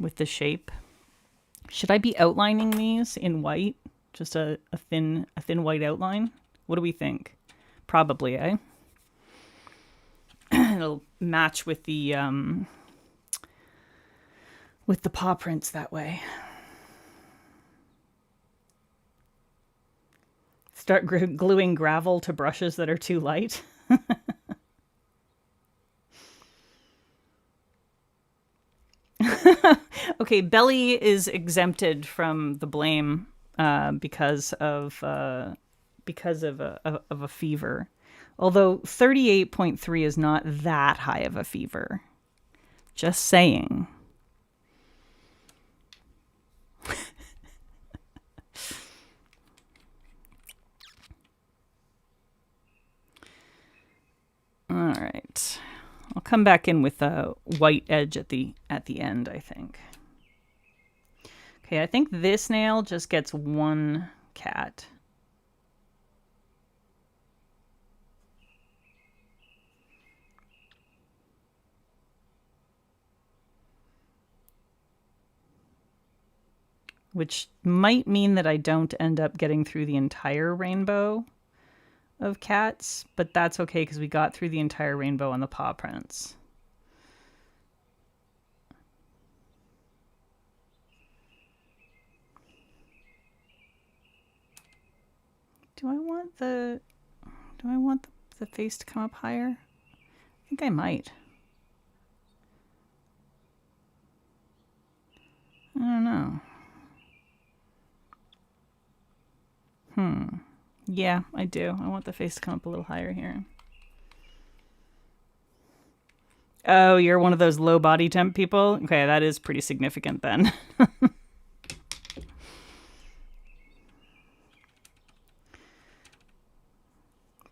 With the shape. Should I be outlining these in white? Just a thin white outline? What do we think? Probably, eh? It'll match with the paw prints that way. Start gluing gravel to brushes that are too light. Okay, Belly is exempted from the blame because of a fever. Although 38.3 is not that high of a fever. Just saying. All right. I'll come back in with a white edge at the end, I think. Okay, I think this nail just gets one cat. Which might mean that I don't end up getting through the entire rainbow of cats, but that's okay because we got through the entire rainbow on the paw prints. Do I want the face to come up higher? I think I might. I don't know. Yeah, I do. I want the face to come up a little higher here. Oh, you're one of those low body temp people? Okay, that is pretty significant then.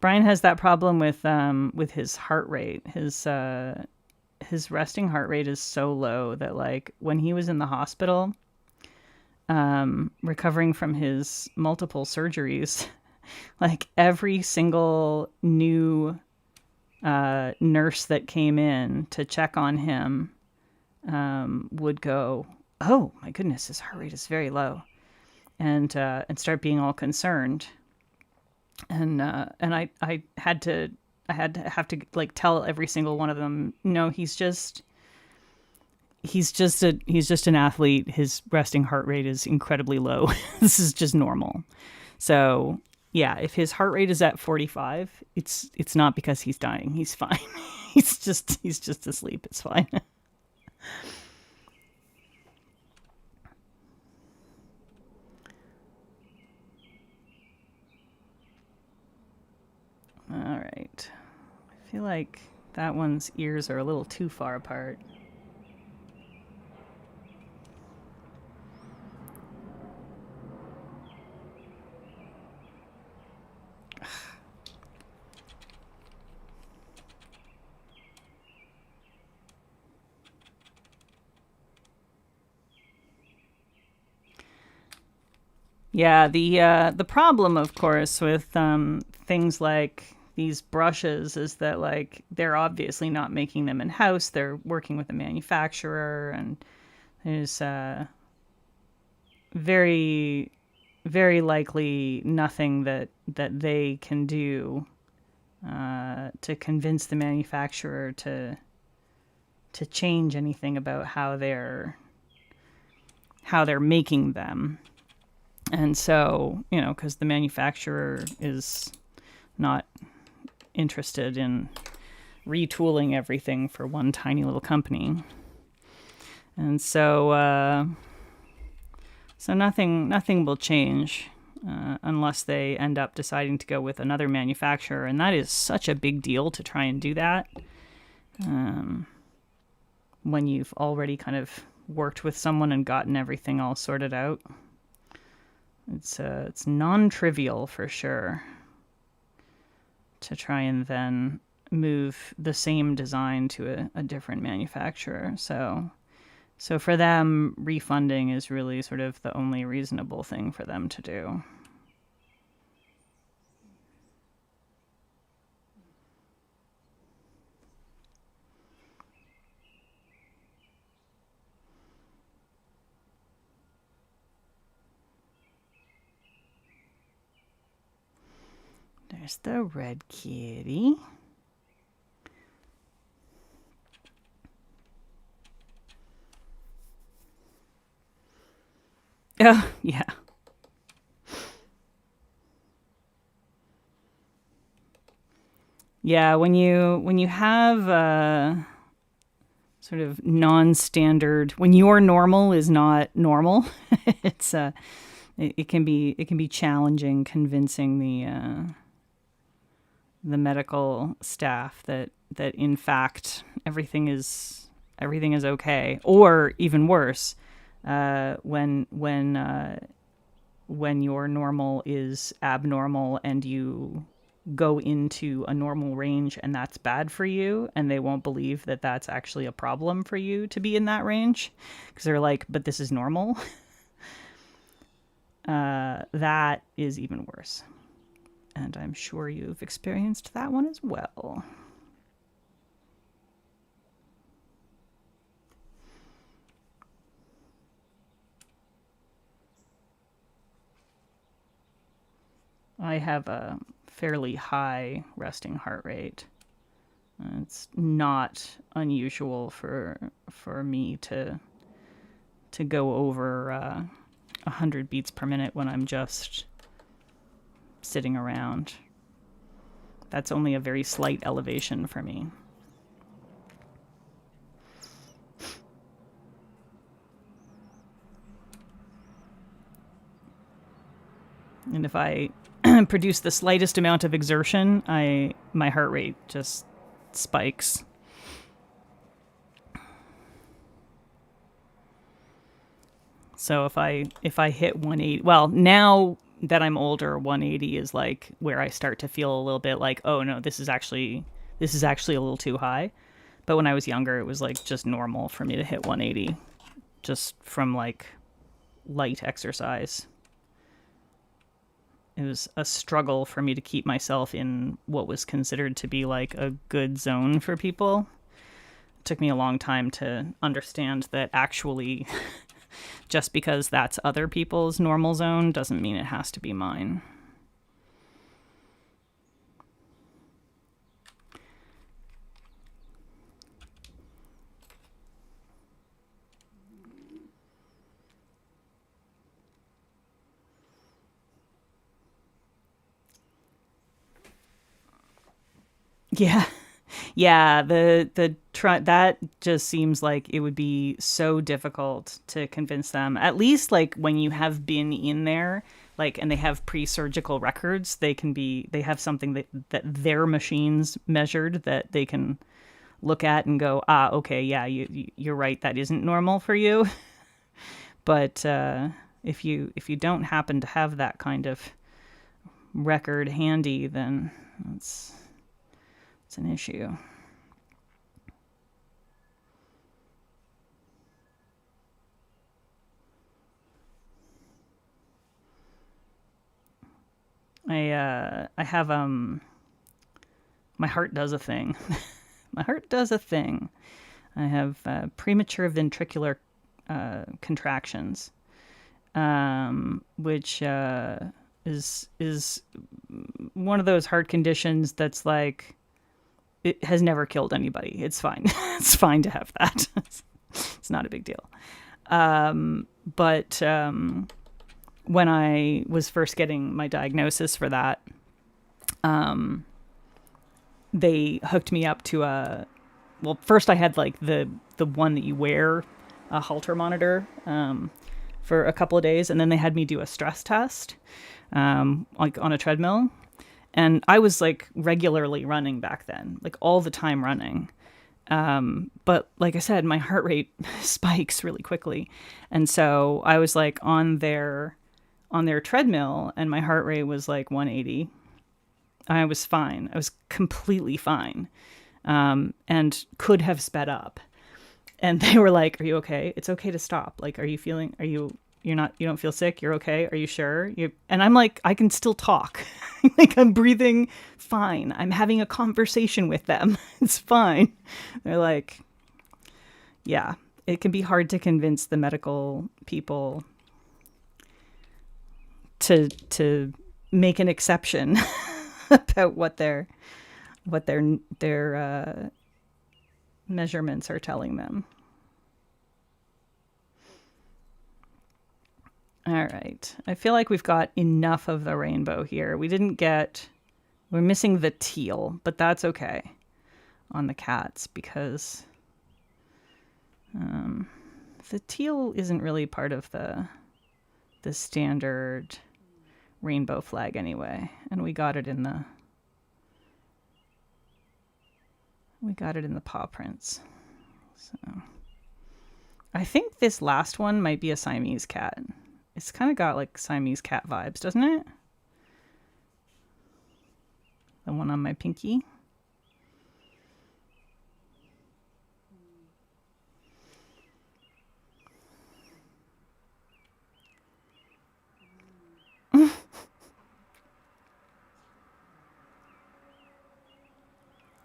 Brian has that problem with his heart rate. His resting heart rate is so low that, like, when he was in the hospital, recovering from his multiple surgeries, like, every single new nurse that came in to check on him would go, "Oh my goodness, his heart rate is very low," and start being all concerned. And I had to have to like tell every single one of them, no, he's just an athlete. His resting heart rate is incredibly low. This is just normal. So yeah, if his heart rate is at 45, it's not because he's dying. He's fine. he's just asleep. It's fine. feel like that one's ears are a little too far apart. Yeah, the problem, of course, with things like these brushes is that like they're obviously not making them in house. They're working with a manufacturer, and there's very very likely nothing that they can do to convince the manufacturer to change anything about how they're making them. And so, because the manufacturer is not interested in retooling everything for one tiny little company. And so, so nothing will change unless they end up deciding to go with another manufacturer. And that is such a big deal to try and do that when you've already kind of worked with someone and gotten everything all sorted out. It's non-trivial for sure to try and then move the same design to a different manufacturer. So for them, refunding is really sort of the only reasonable thing for them to do. There's the red kitty. Oh, yeah. Yeah, when you have sort of non-standard, when your normal is not normal, it can be challenging convincing the medical staff that in fact everything is okay, or even worse, when your normal is abnormal and you go into a normal range and that's bad for you, and they won't believe that that's actually a problem for you to be in that range because they're like, but this is normal. That is even worse. And I'm sure you've experienced that one as well. I have a fairly high resting heart rate. It's not unusual for me to go over 100 beats per minute when I'm just sitting around. That's only a very slight elevation for me. And if I produce the slightest amount of exertion, my heart rate just spikes. So if I hit 180, well, now that I'm older, 180 is like where I start to feel a little bit like, oh no, this is actually a little too high. But when I was younger, it was like just normal for me to hit 180 just from like light exercise. It was a struggle for me to keep myself in what was considered to be like a good zone for people. It took me a long time to understand that actually just because that's other people's normal zone doesn't mean it has to be mine. Yeah. Yeah, the that just seems like it would be so difficult to convince them. At least like when you have been in there, like, and they have pre-surgical records, they have something that their machines measured that they can look at and go, ah, okay, yeah, you're right, that isn't normal for you. But if you don't happen to have that kind of record handy, then it's an issue. I have my heart does a thing. My heart does a thing. I have premature ventricular contractions, which is one of those heart conditions that's like, it has never killed anybody. It's fine. It's fine to have that. It's not a big deal. But when I was first getting my diagnosis for that, they hooked me up to first I had like the one that you wear, a Holter monitor, for a couple of days, and then they had me do a stress test, like on a treadmill. And I was like regularly running back then, like all the time running. But like I said, my heart rate spikes really quickly. And so I was like on their treadmill and my heart rate was like 180. I was fine. I was completely fine. And could have sped up. And they were like, "Are you okay? It's okay to stop. Like, you don't feel sick? You're okay? Are you sure?" And I'm like, I can still talk. Like, I'm breathing fine. I'm having a conversation with them. It's fine. They're like, yeah, it can be hard to convince the medical people to make an exception about what their measurements are telling them. All right. I feel like we've got enough of the rainbow here. We're missing the teal, but that's okay on the cats because the teal isn't really part of the standard rainbow flag anyway. And we got it in the paw prints. So I think this last one might be a Siamese cat. It's kind of got like Siamese cat vibes, doesn't it? The one on my pinky.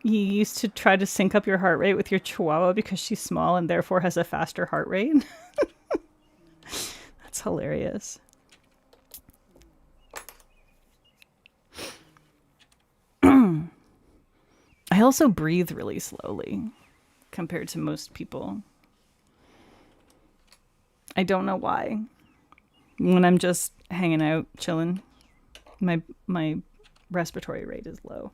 You used to try to sync up your heart rate with your Chihuahua because she's small and therefore has a faster heart rate. That's hilarious. I also breathe really slowly compared to most people. I don't know why. When I'm just hanging out, chilling, my respiratory rate is low.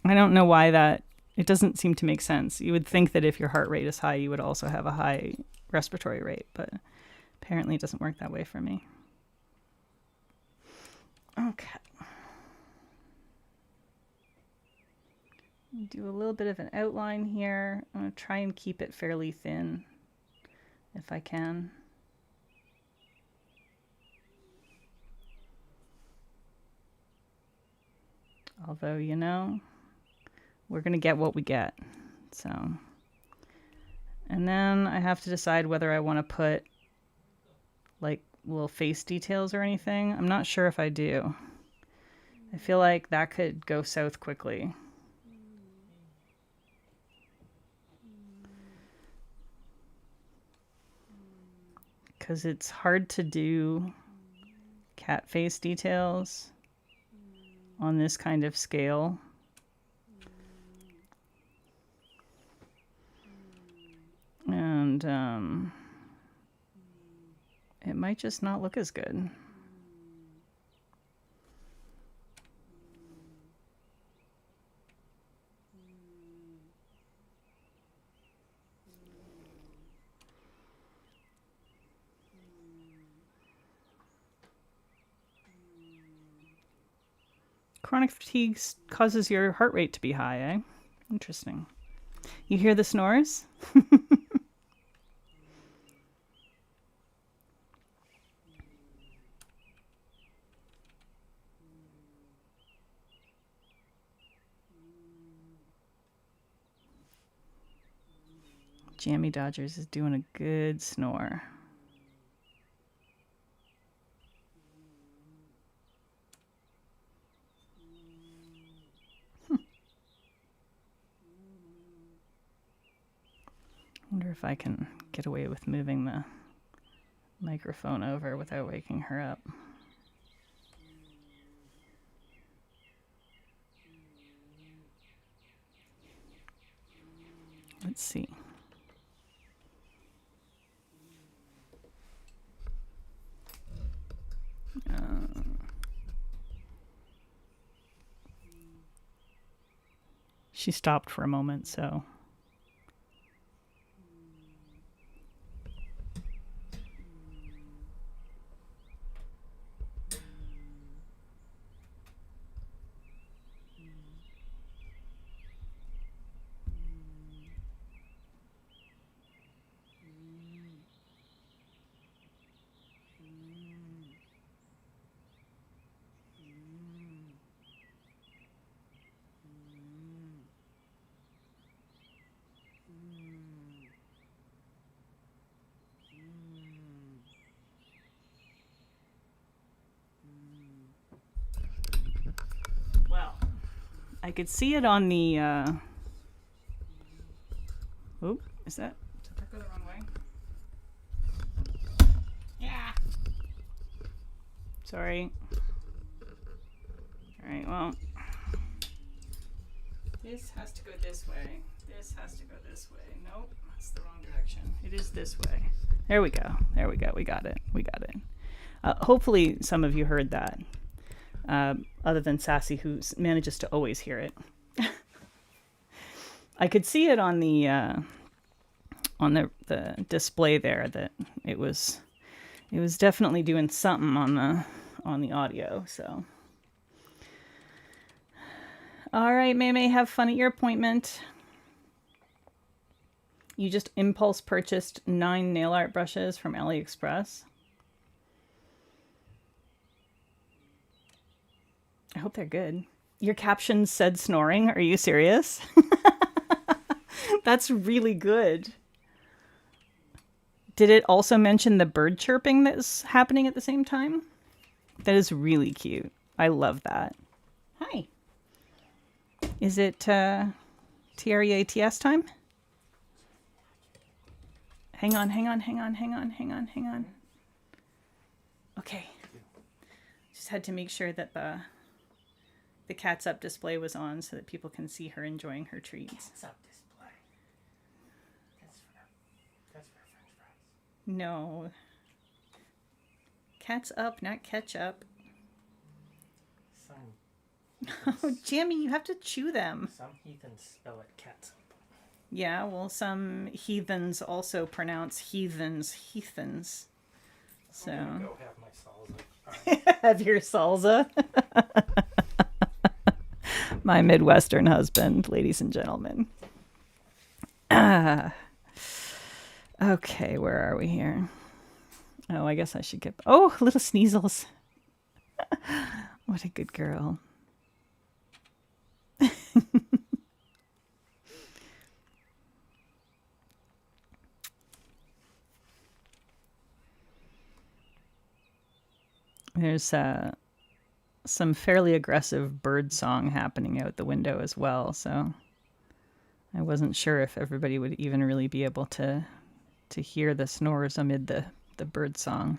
I don't know why that. It doesn't seem to make sense. You would think that if your heart rate is high, you would also have a high respiratory rate, but apparently it doesn't work that way for me. Okay. Do a little bit of an outline here. I'm going to try and keep it fairly thin if I can. Although, you know, we're going to get what we get. So, and then I have to decide whether I want to put like little face details or anything. I'm not sure if I do. I feel like that could go south quickly. Because it's hard to do cat face details on this kind of scale. And it might just not look as good. chronic fatigue causes your heart rate to be high, eh? Interesting. You hear the snores? Jammy Dodgers is doing a good snore. Wonder if I can get away with moving the microphone over without waking her up. Let's see. She stopped for a moment, so... Well, I could see it on the, oh, is that... Did that go the wrong way? Yeah. Sorry. Alright, well. This has to go this way. This has to go this way. Nope, that's the wrong direction. It is this way. There we go. There we go. We got it. We got it. Hopefully some of you heard that. Other than Sassy, who manages to always hear it. I could see it on the display there that it was definitely doing something on the audio. So, all right, May, have fun at your appointment. You just impulse purchased 9 nail art brushes from AliExpress. I hope they're good. Your caption said snoring. Are you serious? That's really good. Did it also mention the bird chirping that's happening at the same time? That is really cute. I love that. Hi. Is it TREATS time? Hang on. Okay. Just had to make sure that the Cat's Up display was on so that people can see her enjoying her treats. Cat's Up display. That's for French fries. No. Cat's Up, not ketchup. Oh, Jammy, you have to chew them. Some heathens spell it cat's up. Yeah, well, some heathens also pronounce heathens. So. I'm gonna go have my salsa. Have your salsa. My Midwestern husband, ladies and gentlemen. Okay, where are we here? Oh, I guess I should get... Oh, little Sneasels. What a good girl. There's some fairly aggressive bird song happening out the window as well, so I wasn't sure if everybody would even really be able to hear the snores amid the bird song.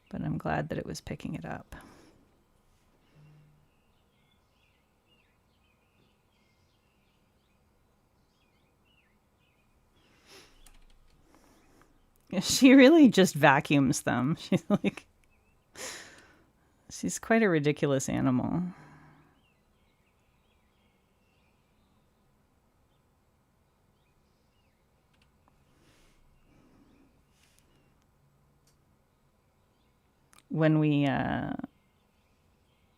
But I'm glad that it was picking it up. She really just vacuums them. She's quite a ridiculous animal. When we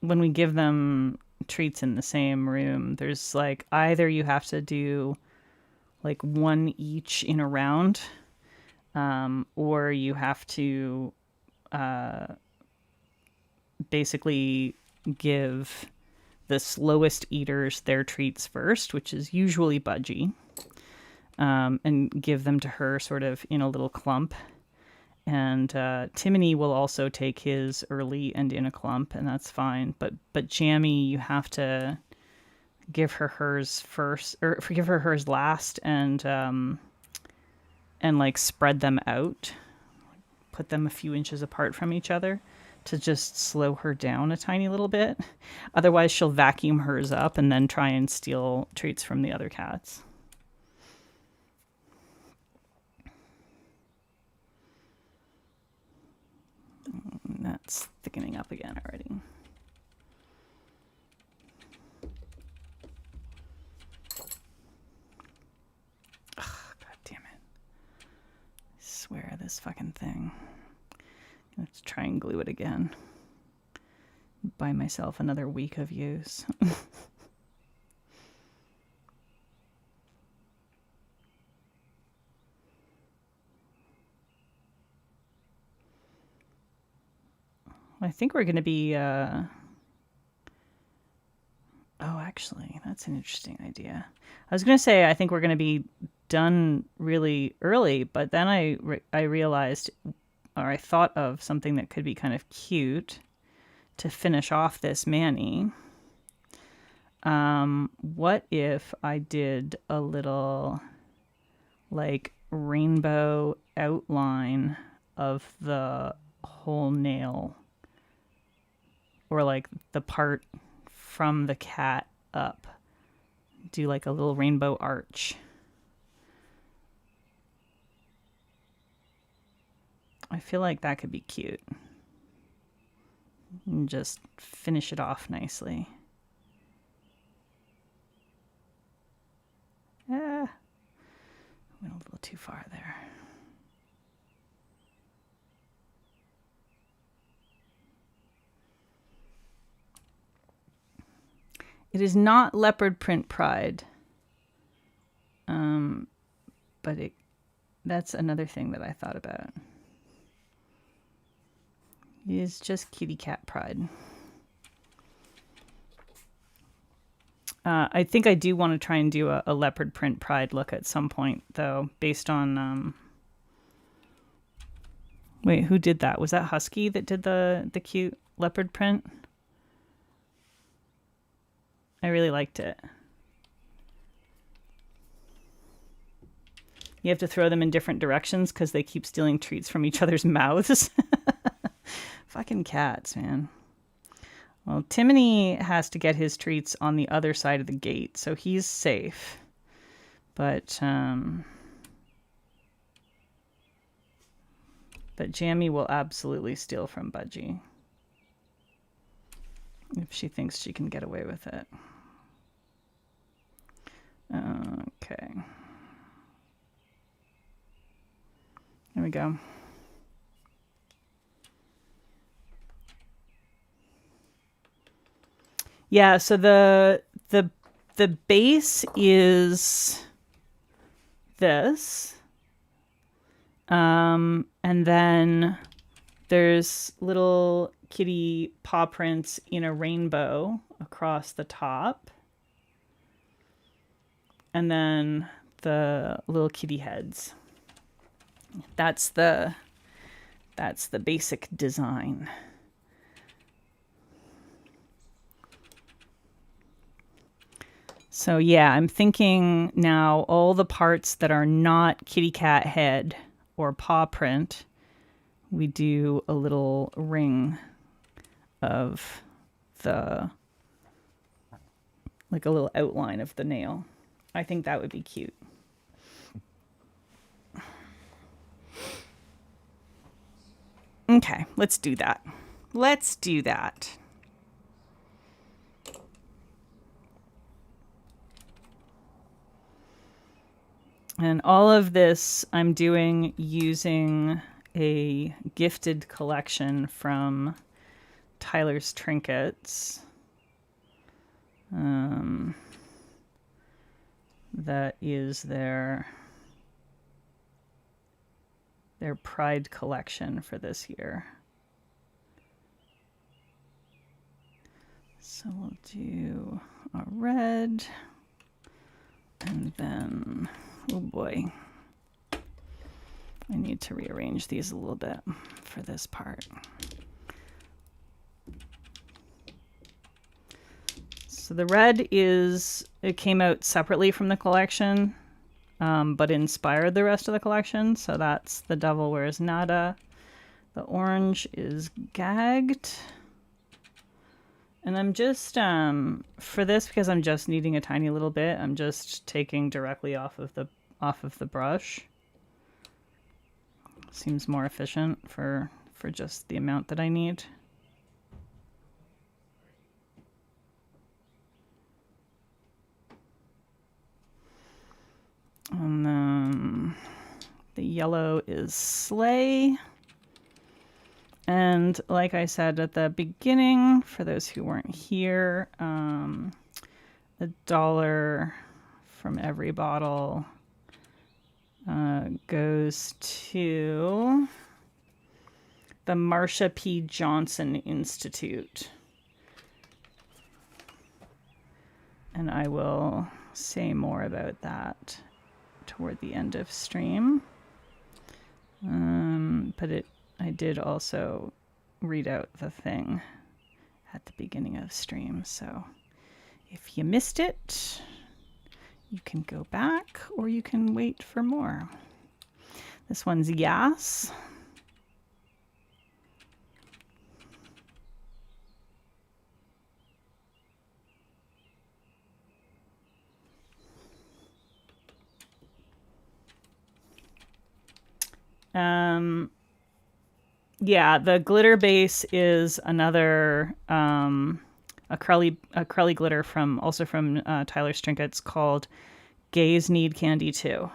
when we give them treats in the same room, there's like either you have to do like one each in a round, or you have to basically give the slowest eaters their treats first, which is usually Budgie, and give them to her sort of in a little clump. And Timony will also take his early and in a clump, and that's fine. But Jammy, you have to give her hers first, or give her hers last, and like spread them out, put them a few inches apart from each other to just slow her down a tiny little bit. Otherwise, she'll vacuum hers up and then try and steal treats from the other cats. That's thickening up again already. Ugh, God damn it. I swear this fucking thing. Let's try and glue it again. Buy myself another week of use. I think we're going to be... Oh, actually, that's an interesting idea. I was going to say I think we're going to be done really early, but then I realized, or I thought of something that could be kind of cute to finish off this Manny. What if I did a little like rainbow outline of the whole nail, or like the part from the cat up, do like a little rainbow arch. I feel like that could be cute. And just finish it off nicely. Went a little too far there. It is not leopard print pride. But that's another thing that I thought about. It is just kitty cat pride. I think I do want to try and do a leopard print pride look at some point, though, based on... Wait, who did that? Was that Husky that did the cute leopard print? I really liked it. You have to throw them in different directions because they keep stealing treats from each other's mouths. Fucking cats, man. Well, Timony has to get his treats on the other side of the gate, so he's safe. But Jammy will absolutely steal from Budgie if she thinks she can get away with it. Okay. There we go. Yeah, so the base is this. And then there's little kitty paw prints in a rainbow across the top. And then the little kitty heads. That's the basic design. So yeah, I'm thinking now all the parts that are not kitty cat head or paw print, we do a little ring of the, like a little outline of the nail. I think that would be cute. Okay, let's do that. Let's do that. And all of this I'm doing using a gifted collection from Tyler's Trinkets. That is their Pride collection for this year. So we'll do a red, and then, oh boy, I need to rearrange these a little bit for this part. So the red it came out separately from the collection, but inspired the rest of the collection. So that's The Devil Wears Nada. The orange is Gagged. And I'm just, for this, because I'm just needing a tiny little bit, I'm just taking directly off of the brush. Seems more efficient for just the amount that I need. And then the yellow is Slay. And like I said at the beginning, for those who weren't here, $1 from every bottle goes to the Marsha P. Johnson Institute. And I will say more about that toward the end of stream. But I did also read out the thing at the beginning of stream. So if you missed it, you can go back or you can wait for more. This one's Yas. Yeah, the glitter base is another acrylic glitter from Tyler's Trinkets called Gays Need Candy Too.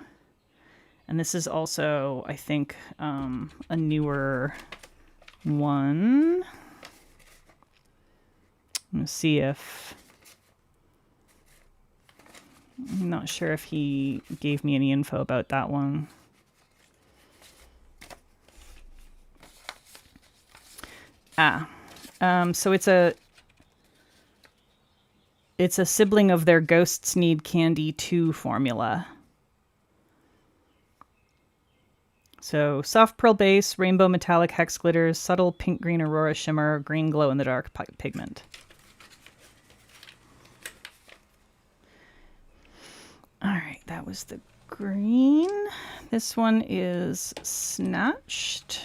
And this is also, I think, a newer one. Let's see if... I'm not sure if he gave me any info about that one. So it's a sibling of their Ghosts Need Candy 2 formula. So soft pearl base, rainbow metallic hex glitters, subtle pink green aurora shimmer, green glow in the dark pigment. All right, that was the green. This one is Snatched.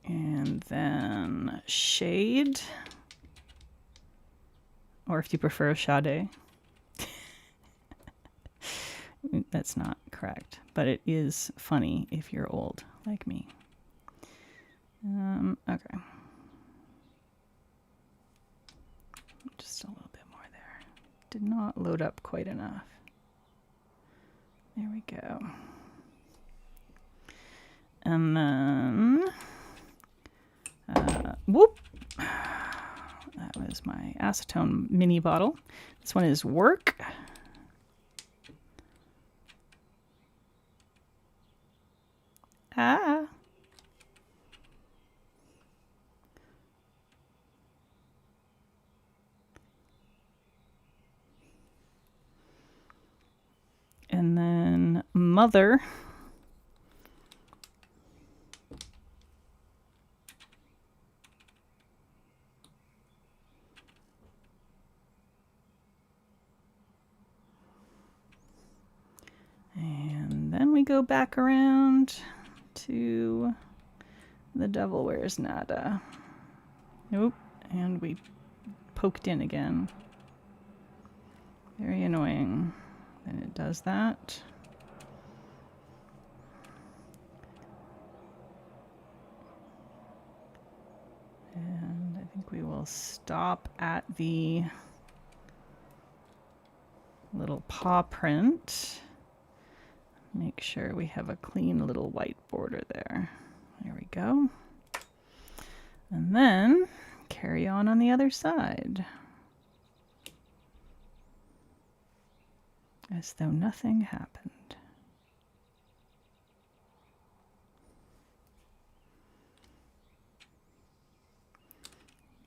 And then Shade, or if you prefer, Sade. That's not correct, but it is funny if you're old like me. Okay. Just a little bit more there. Did not load up quite enough. There we go. And then... whoop! That was my acetone mini bottle. This one is Work. Ah! And then Mother. And then we go back around to The Devil Wears Nada. Nope. And we poked in again. Very annoying. Then it does that. And I think we will stop at the little paw print. Make sure we have a clean little white border there. There we go. And then carry on the other side. As though nothing happened.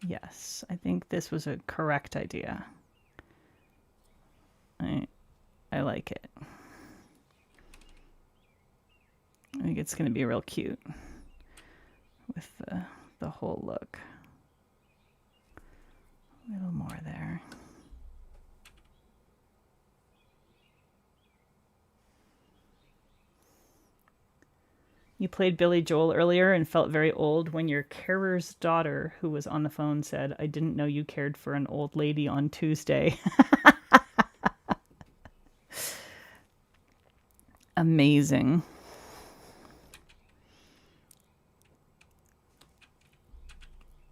Yes, I think this was a correct idea. I like it. I think it's going to be real cute with the whole look. A little more there. You played Billy Joel earlier and felt very old when your carer's daughter, who was on the phone, said, "I didn't know you cared for an old lady on Tuesday." Amazing.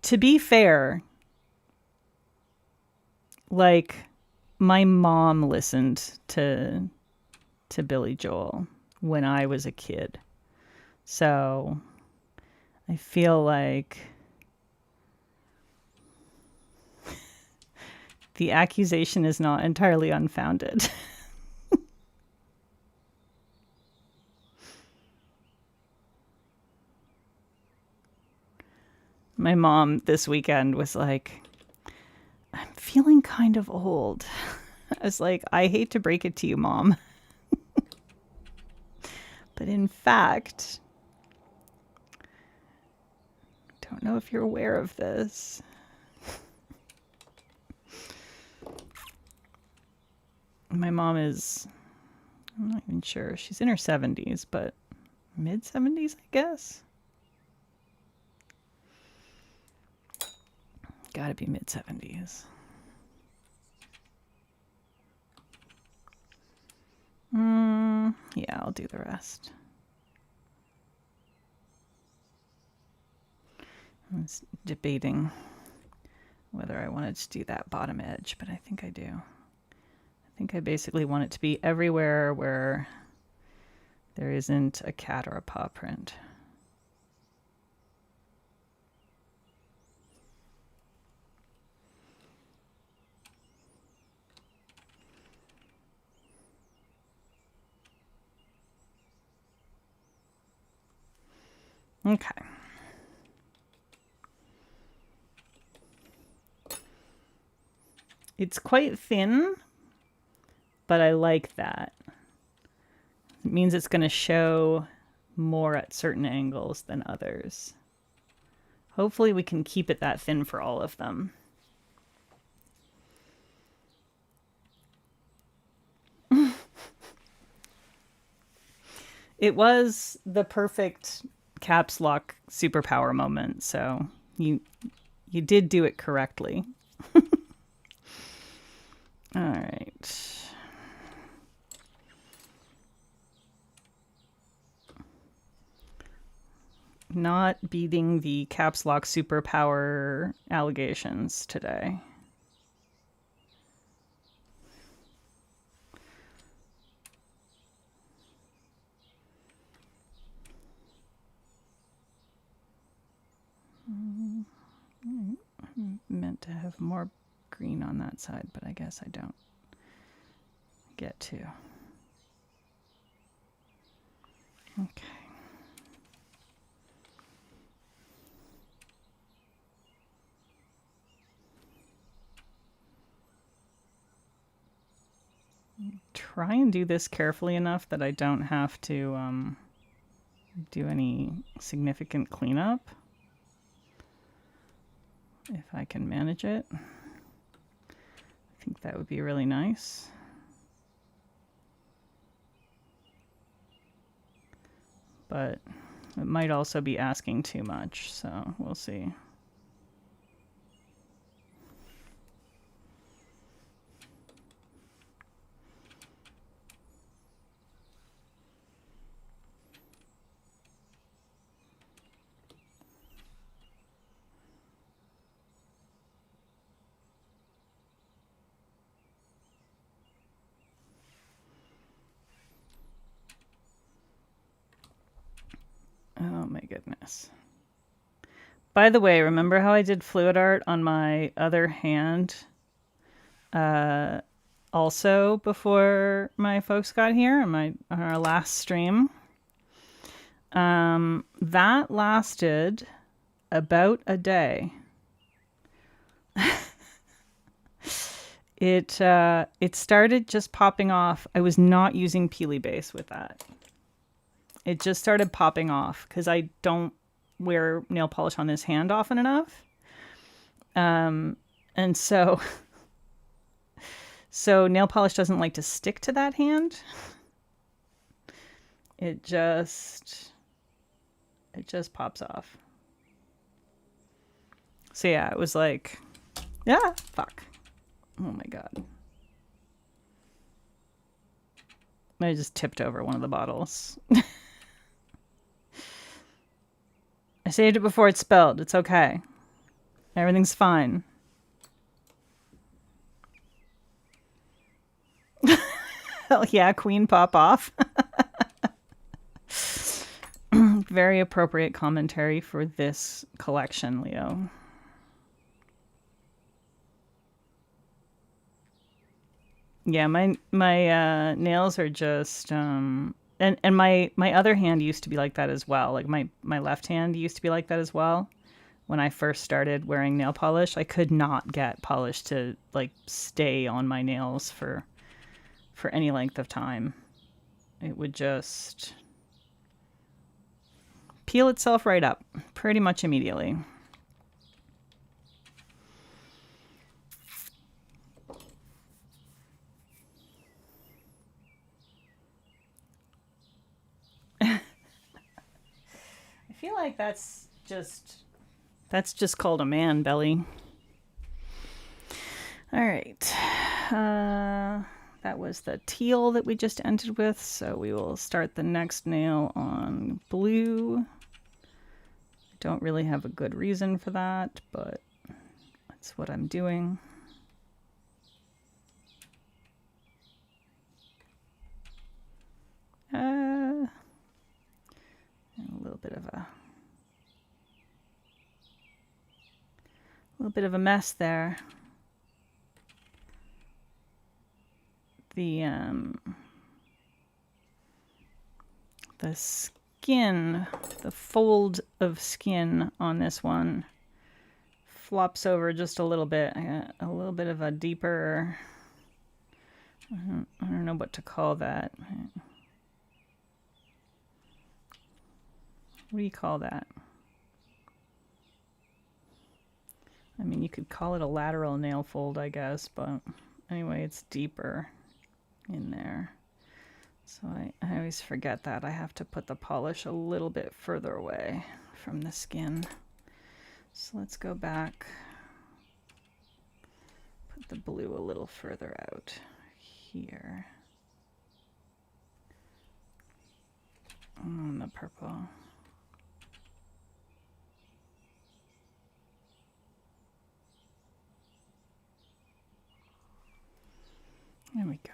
To be fair, like, my mom listened to Billy Joel when I was a kid. So I feel like the accusation is not entirely unfounded. My mom this weekend was like, "I'm feeling kind of old." I was like, "I hate to break it to you, Mom." But in fact, don't know if you're aware of this. My mom is, I'm not even sure. She's in her 70s, but mid 70s, I guess. Gotta be mid 70s. Yeah, I'll do the rest. I was debating whether I wanted to do that bottom edge, but I think I do. I think I basically want it to be everywhere where there isn't a cat or a paw print. Okay. It's quite thin, but I like that. It means it's going to show more at certain angles than others. Hopefully we can keep it that thin for all of them. It was the perfect caps lock superpower moment, so you did do it correctly. All right. Not beating the caps lock superpower allegations today. Meant to have more green on that side, but I guess I don't get to. Okay. Try and do this carefully enough that I don't have to do any significant cleanup. If I can manage it. I think that would be really nice. But it might also be asking too much, so we'll see. goodness. By the way, remember how I did fluid art on my other hand also before my folks got here on our last stream? That lasted about a day. It started just popping off. I was not using Peely Base with that. It just started popping off because I don't wear nail polish on this hand often enough. And so nail polish doesn't like to stick to that hand. It just pops off. So yeah, it was like, yeah, fuck. Oh my god. I just tipped over one of the bottles. I saved it before it spilled. It's okay. Everything's fine. Hell yeah, Queen pop off. Very appropriate commentary for this collection, Leo. Yeah, my nails are just and my other hand used to be like that as well. Like my left hand used to be like that as well. When I first started wearing nail polish, I could not get polish to like stay on my nails for any length of time. It would just peel itself right up pretty much immediately. I feel like that's just called a man belly. All right. That was the teal that we just ended with, so we will start the next nail on blue. Don't really have a good reason for that, but that's what I'm doing. And a little bit of a mess there. The skin, the fold of skin on this one flops over just a little bit. I got a little bit of a deeper, I don't know what to call that. What do you call that? I mean, you could call it a lateral nail fold, I guess, but anyway, it's deeper in there. So I always forget that. I have to put the polish a little bit further away from the skin. So let's go back. Put the blue a little further out here. And the purple. There we go.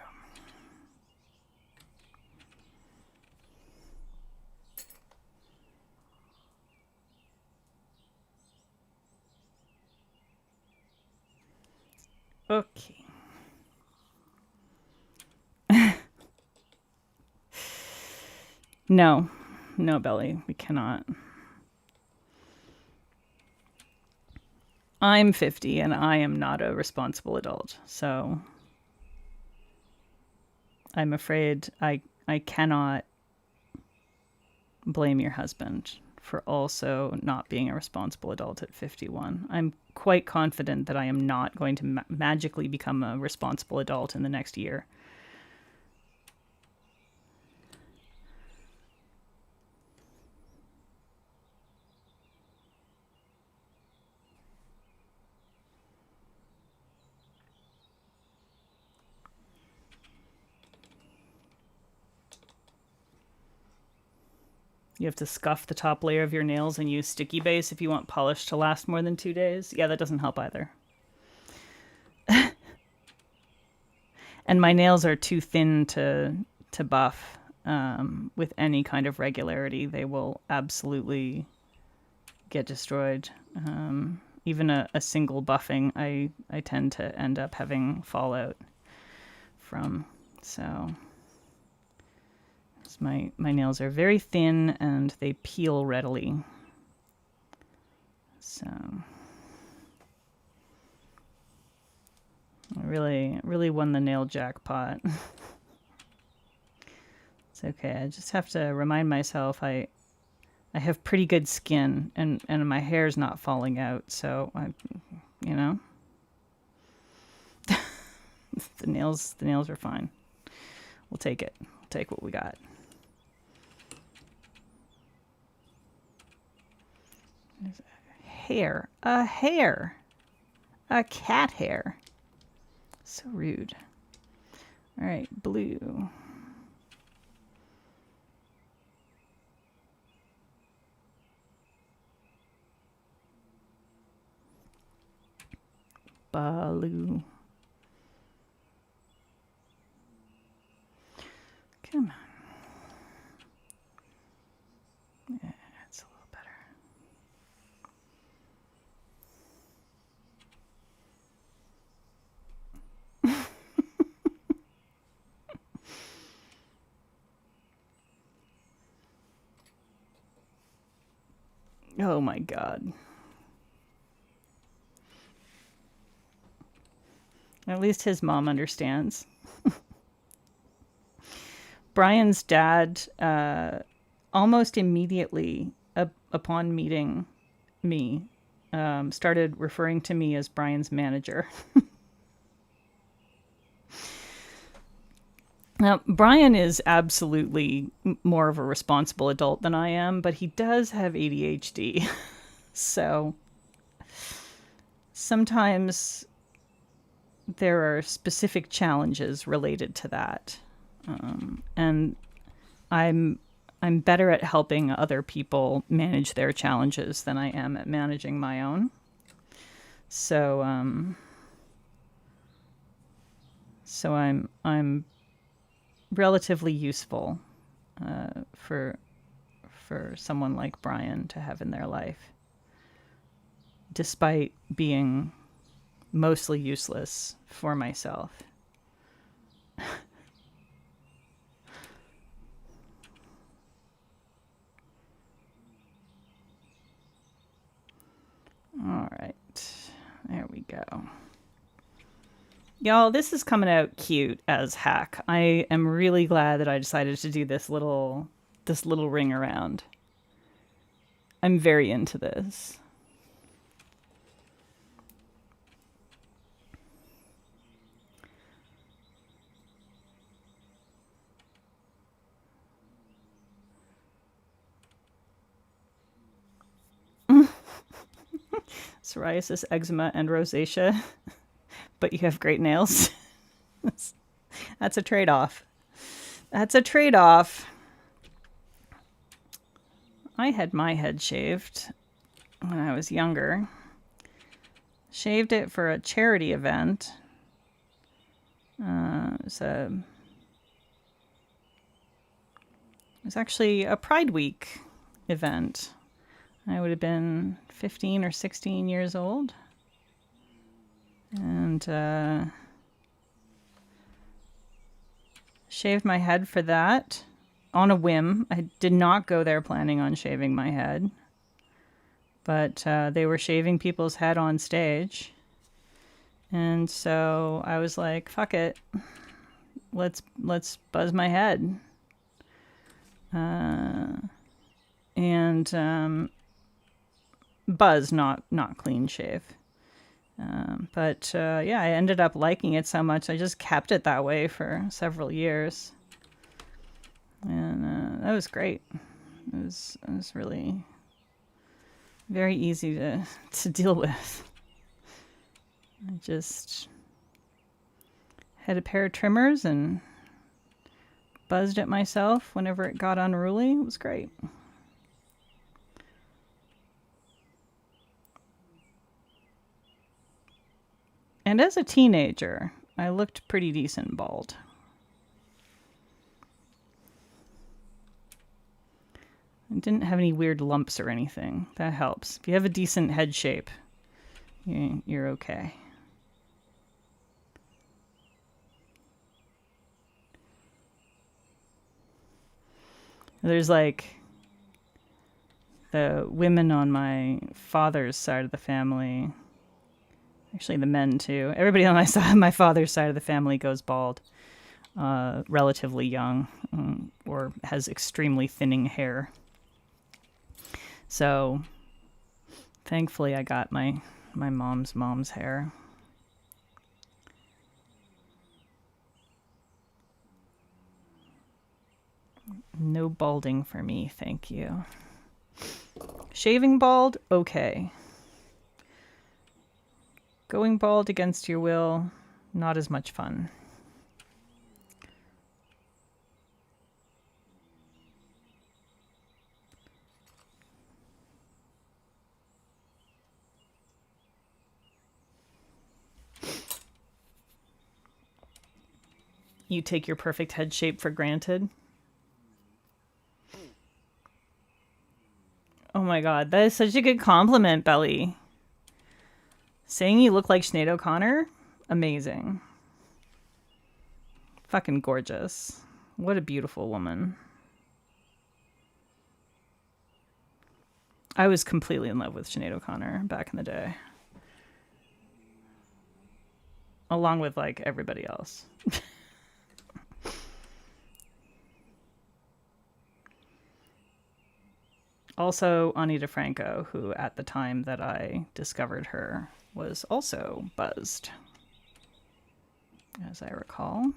Okay. No, Belly, we cannot. I'm 50 and I am not a responsible adult, so I'm afraid I cannot blame your husband for also not being a responsible adult at 51. I'm quite confident that I am not going to magically become a responsible adult in the next year. You have to scuff the top layer of your nails and use sticky base if you want polish to last more than 2 days. Yeah, that doesn't help either. And my nails are too thin to buff with any kind of regularity. They will absolutely get destroyed. Even a single buffing, I tend to end up having fallout from. So my nails are very thin and they peel readily. So I really won the nail jackpot. It's okay. I just have to remind myself I have pretty good skin and my hair's not falling out, so you know. the nails are fine. We'll take it. We'll take what we got. Hair. A hair. A cat hair. So rude. All right, blue. Baloo. Come on. Yeah, that's a little better. Oh my God. At least his mom understands. Brian's dad, almost immediately upon meeting me, started referring to me as Brian's manager. Now, Brian is absolutely more of a responsible adult than I am, but he does have ADHD. So sometimes there are specific challenges related to that. And I'm better at helping other people manage their challenges than I am at managing my own. So I'm relatively useful for someone like Brian to have in their life, despite being mostly useless for myself. All right, there we go. Y'all, this is coming out cute as heck. I am really glad that I decided to do this little ring around. I'm very into this. Psoriasis, eczema, and rosacea, but you have great nails. That's a trade-off. That's a trade-off. I had my head shaved when I was younger. Shaved it for a charity event. It was actually a Pride Week event. I would have been 15 or 16 years old. And shaved my head for that on a whim. I did not go there planning on shaving my head. But they were shaving people's head on stage. And so I was like, fuck it. Let's buzz my head. Buzz, not clean shave. But yeah, I ended up liking it so much I just kept it that way for several years. And that was great. It was really very easy to deal with. I just had a pair of trimmers and buzzed it myself whenever it got unruly. It was great. And as a teenager, I looked pretty decent bald. I didn't have any weird lumps or anything. That helps. If you have a decent head shape, you're okay. There's like the women on my father's side of the family, actually the men too. Everybody on my father's side of the family goes bald, relatively young, or has extremely thinning hair. So thankfully I got my mom's hair. No balding for me, thank you. Shaving bald, okay. Going bald against your will, not as much fun. You take your perfect head shape for granted. Oh my god, that is such a good compliment, Belly. Saying you look like Sinead O'Connor? Amazing. Fucking gorgeous. What a beautiful woman. I was completely in love with Sinead O'Connor back in the day. Along with, like, everybody else. Also, Ani DeFranco, who at the time that I discovered her was also buzzed, as I recall.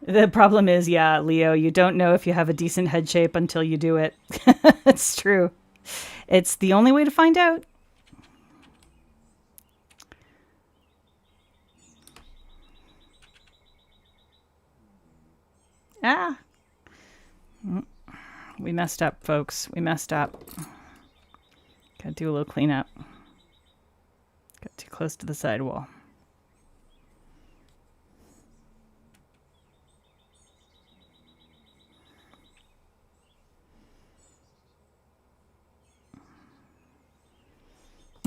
The problem is, yeah, Leo, you don't know if you have a decent head shape until you do it. It's true. It's the only way to find out. Ah. We messed up, folks. We messed up. Gotta do a little cleanup. Got too close to the sidewall.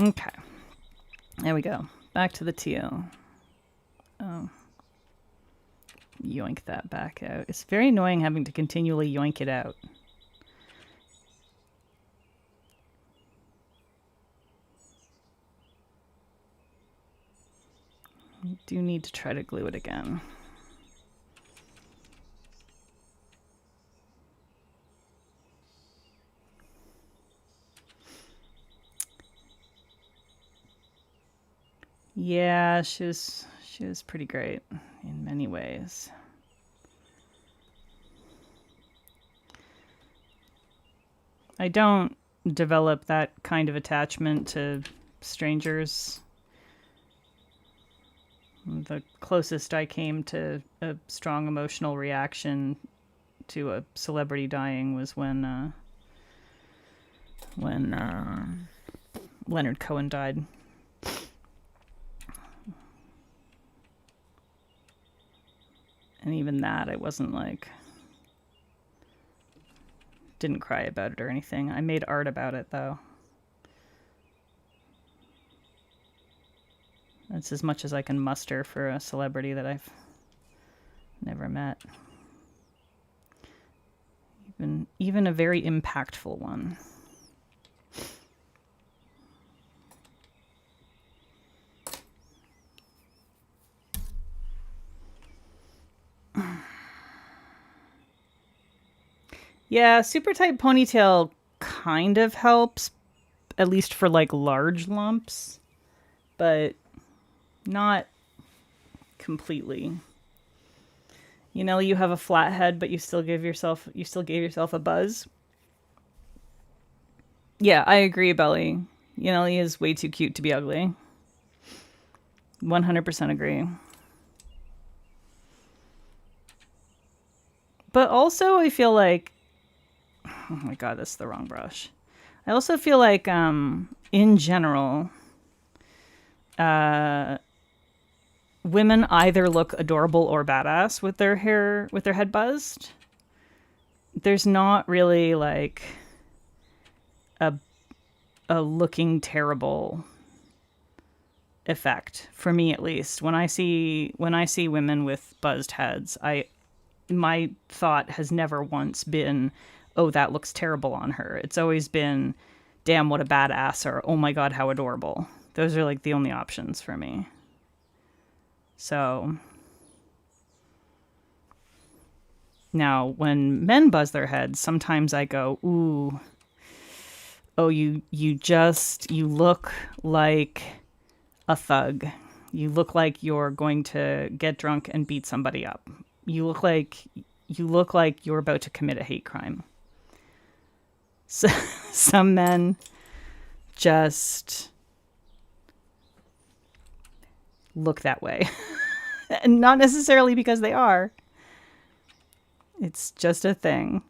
Okay. There we go. Back to the teal. Oh. Yoink that back out. It's very annoying having to continually yoink it out. I do need to try to glue it again. Yeah, she was pretty great in many ways. I don't develop that kind of attachment to strangers. The closest I came to a strong emotional reaction to a celebrity dying was when Leonard Cohen died. And even that, I wasn't like... Didn't cry about it or anything. I made art about it, though. That's as much as I can muster for a celebrity that I've never met. Even a very impactful one. Yeah, super tight ponytail kind of helps, at least for like large lumps, but not completely. You know, you have a flat head, but you still gave yourself a buzz. Yeah, I agree, Belly. You know, he is way too cute to be ugly. 100% agree. But also, I feel like, oh my god, that's the wrong brush. I also feel like, in general, women either look adorable or badass with their hair, with their head buzzed. There's not really like a looking terrible effect for me, at least. When I see women with buzzed heads, my thought has never once been, oh, that looks terrible on her. It's always been, damn, what a badass, or oh my god, how adorable. Those are like the only options for me. So now when men buzz their heads, sometimes I go, ooh, oh, you look like a thug. You look like you're going to get drunk and beat somebody up. You look like you're about to commit a hate crime. So, some men just look that way. And not necessarily because they are. It's just a thing.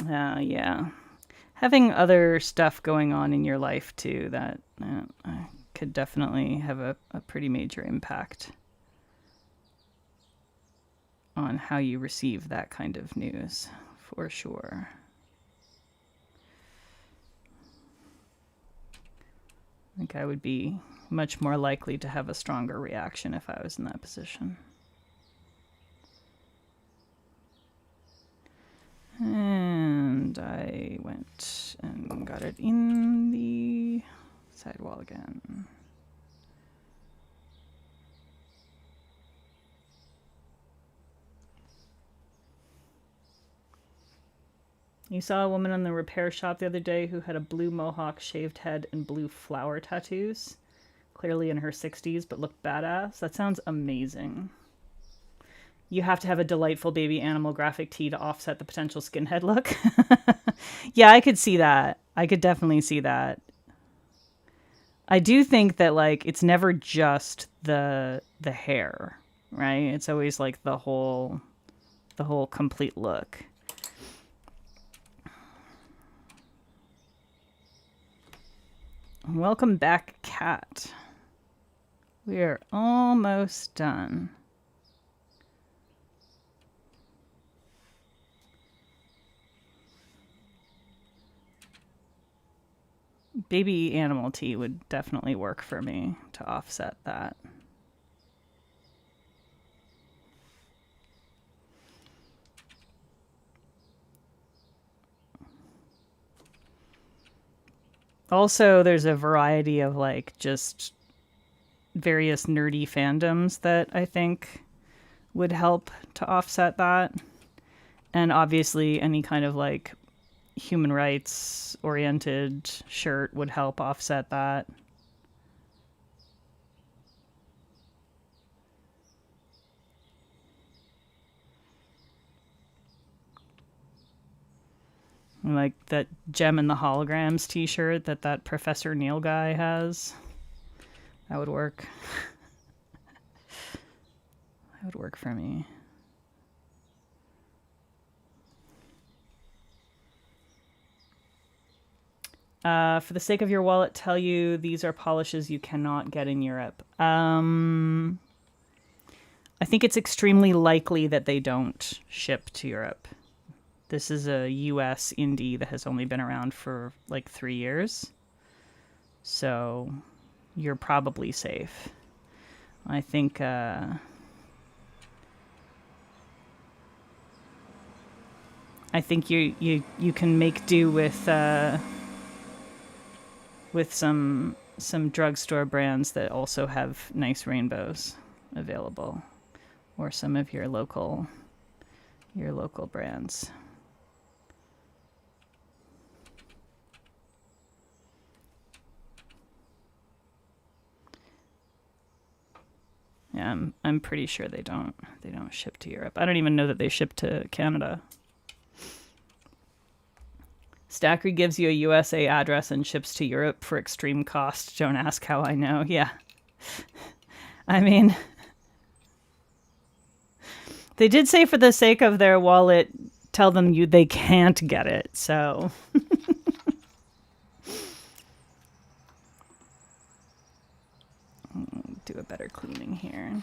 Yeah. Having other stuff going on in your life too, that could definitely have a pretty major impact on how you receive that kind of news, for sure. I think I would be much more likely to have a stronger reaction if I was in that position. And I went and got it in the sidewall again. You saw a woman in the repair shop the other day who had a blue mohawk, shaved head, and blue flower tattoos. Clearly in her 60s, but looked badass. That sounds amazing. You have to have a delightful baby animal graphic tee to offset the potential skinhead look. Yeah, I could see that. I could definitely see that. I do think that like it's never just the hair, right? It's always like the whole complete look. Welcome back, Cat. We are almost done. Baby animal tea would definitely work for me to offset that. Also, there's a variety of like just various nerdy fandoms that I think would help to offset that. And obviously any kind of like human rights oriented shirt would help offset that. Like that Gem and the Holograms t-shirt that Professor Neil guy has. That would work. That would work for me. For the sake of your wallet, tell you these are polishes you cannot get in Europe. I think it's extremely likely that they don't ship to Europe. This is a US indie that has only been around for like 3 years. So you're probably safe. I think you can make do with some drugstore brands that also have nice rainbows available, or some of your local brands. Yeah, I'm pretty sure they don't ship to Europe. I don't even know that they ship to Canada. Stacker gives you a USA address and ships to Europe for extreme cost. Don't ask how I know. Yeah. I mean, they did say for the sake of their wallet, tell them they can't get it. So do a better cleaning here.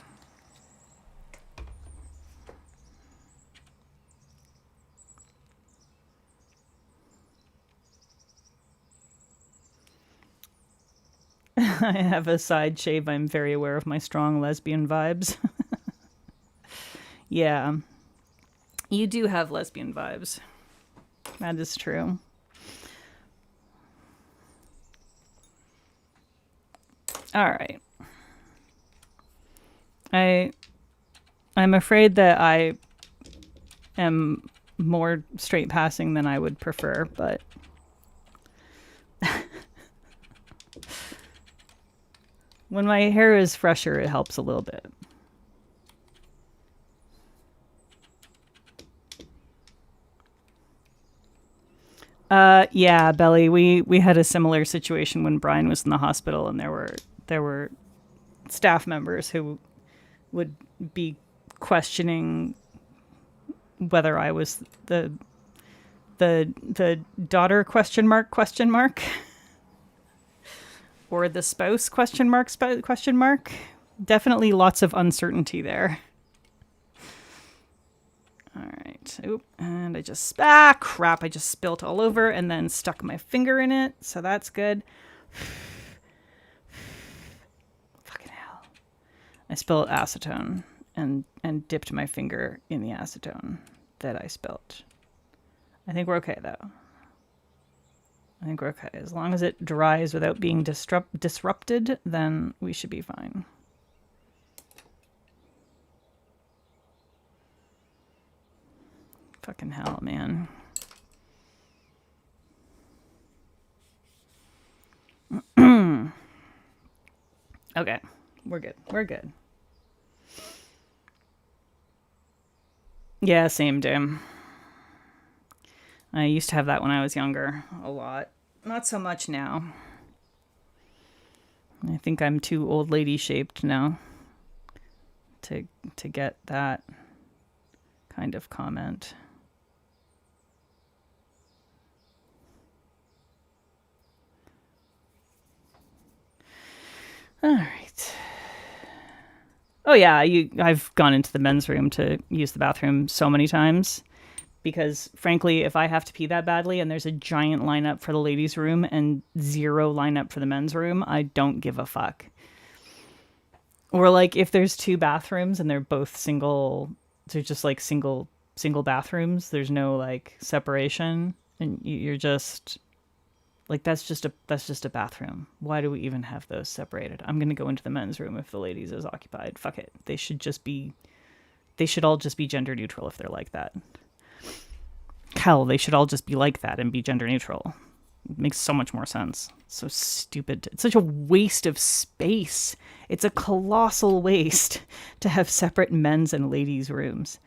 I have a side shave. I'm very aware of my strong lesbian vibes. Yeah. You do have lesbian vibes. That is true. All right. I'm afraid that I am more straight passing than I would prefer, but when my hair is fresher, it helps a little bit. Yeah, Belly. We had a similar situation when Brian was in the hospital, and there were staff members who would be questioning whether I was the daughter question mark or the spouse question mark. Definitely lots of uncertainty there. All right. Oop. And I just crap. I just spilt all over and then stuck my finger in it. So that's good. Fucking hell. I spilled acetone and dipped my finger in the acetone that I spilt. I think we're okay though. I think we're okay. As long as it dries without being disrupted, then we should be fine. Fucking hell, man. Okay, we're good. We're good. Yeah, same, Dim. I used to have that when I was younger, a lot. Not so much now. I think I'm too old lady shaped now to get that kind of comment. All right. Oh yeah, I've gone into the men's room to use the bathroom so many times because frankly, if I have to pee that badly and there's a giant lineup for the ladies' room and zero lineup for the men's room, I don't give a fuck. Or like if there's two bathrooms and they're both single, they're just like single bathrooms, there's no like separation and you're just like that's just a bathroom. Why do we even have those separated? I'm going to go into the men's room if the ladies is occupied. Fuck it. They should all just be gender neutral if they're like that. Hell, they should all just be like that and be gender neutral. It makes so much more sense. So stupid. It's such a waste of space. It's a colossal waste to have separate men's and ladies' rooms.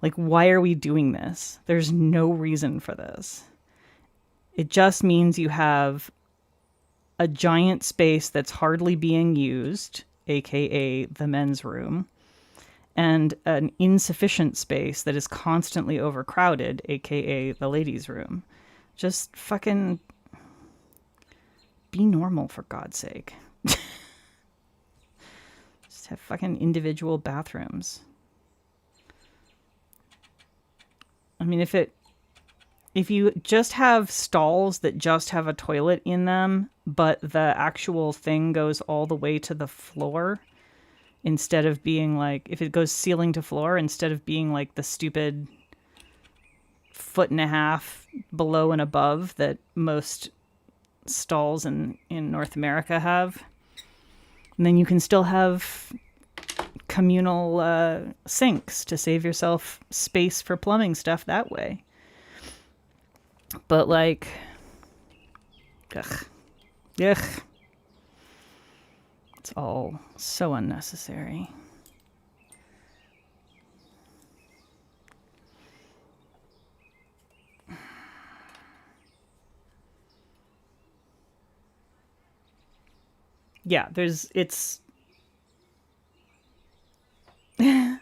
Like, why are we doing this? There's no reason for this. It just means you have a giant space that's hardly being used, aka the men's room, and an insufficient space that is constantly overcrowded, aka the ladies' room. Just fucking be normal, for God's sake. Just have fucking individual bathrooms. I mean, if you just have stalls that just have a toilet in them, but the actual thing goes all the way to the floor, instead of being like, if it goes ceiling to floor, instead of being like the stupid 1.5 feet below and above that most stalls in North America have, and then you can still have communal sinks to save yourself space for plumbing stuff that way. But like, ugh. It's all so unnecessary. Yeah, it's oh,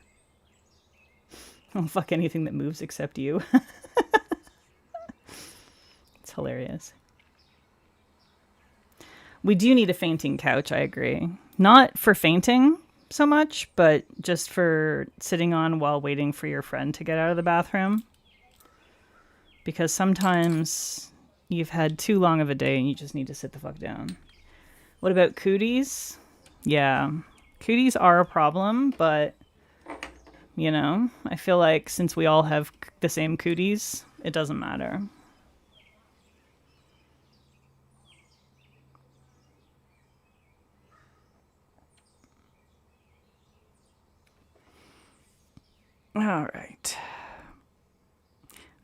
fuck anything that moves except you. It's hilarious. We do need a fainting couch, I agree. Not for fainting so much, but just for sitting on while waiting for your friend to get out of the bathroom. Because sometimes you've had too long of a day and you just need to sit the fuck down. What about cooties? Yeah, cooties are a problem, but you know, I feel like since we all have the same cooties, it doesn't matter. All right.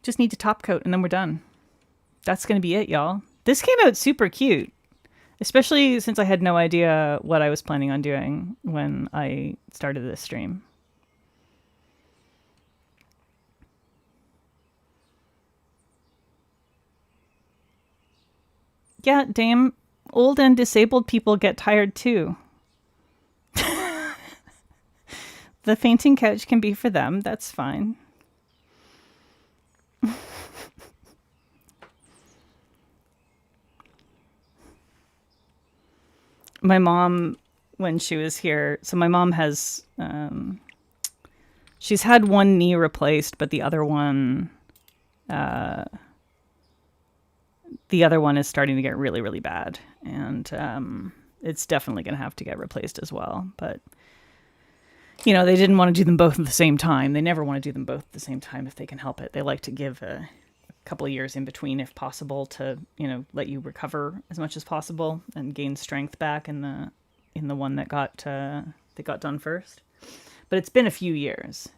Just need to top coat and then we're done. That's going to be it, y'all. This came out super cute, especially since I had no idea what I was planning on doing when I started this stream. Yeah, Dame, old and disabled people get tired too. The fainting couch can be for them. That's fine. My mom, when she was here, so my mom has, she's had one knee replaced, but the other one is starting to get really, really bad. And it's definitely going to have to get replaced as well. But, you know, they didn't want to do them both at the same time. They never want to do them both at the same time if they can help it. They like to give a couple of years in between if possible to, you know, let you recover as much as possible and gain strength back in the one that got done first. But it's been a few years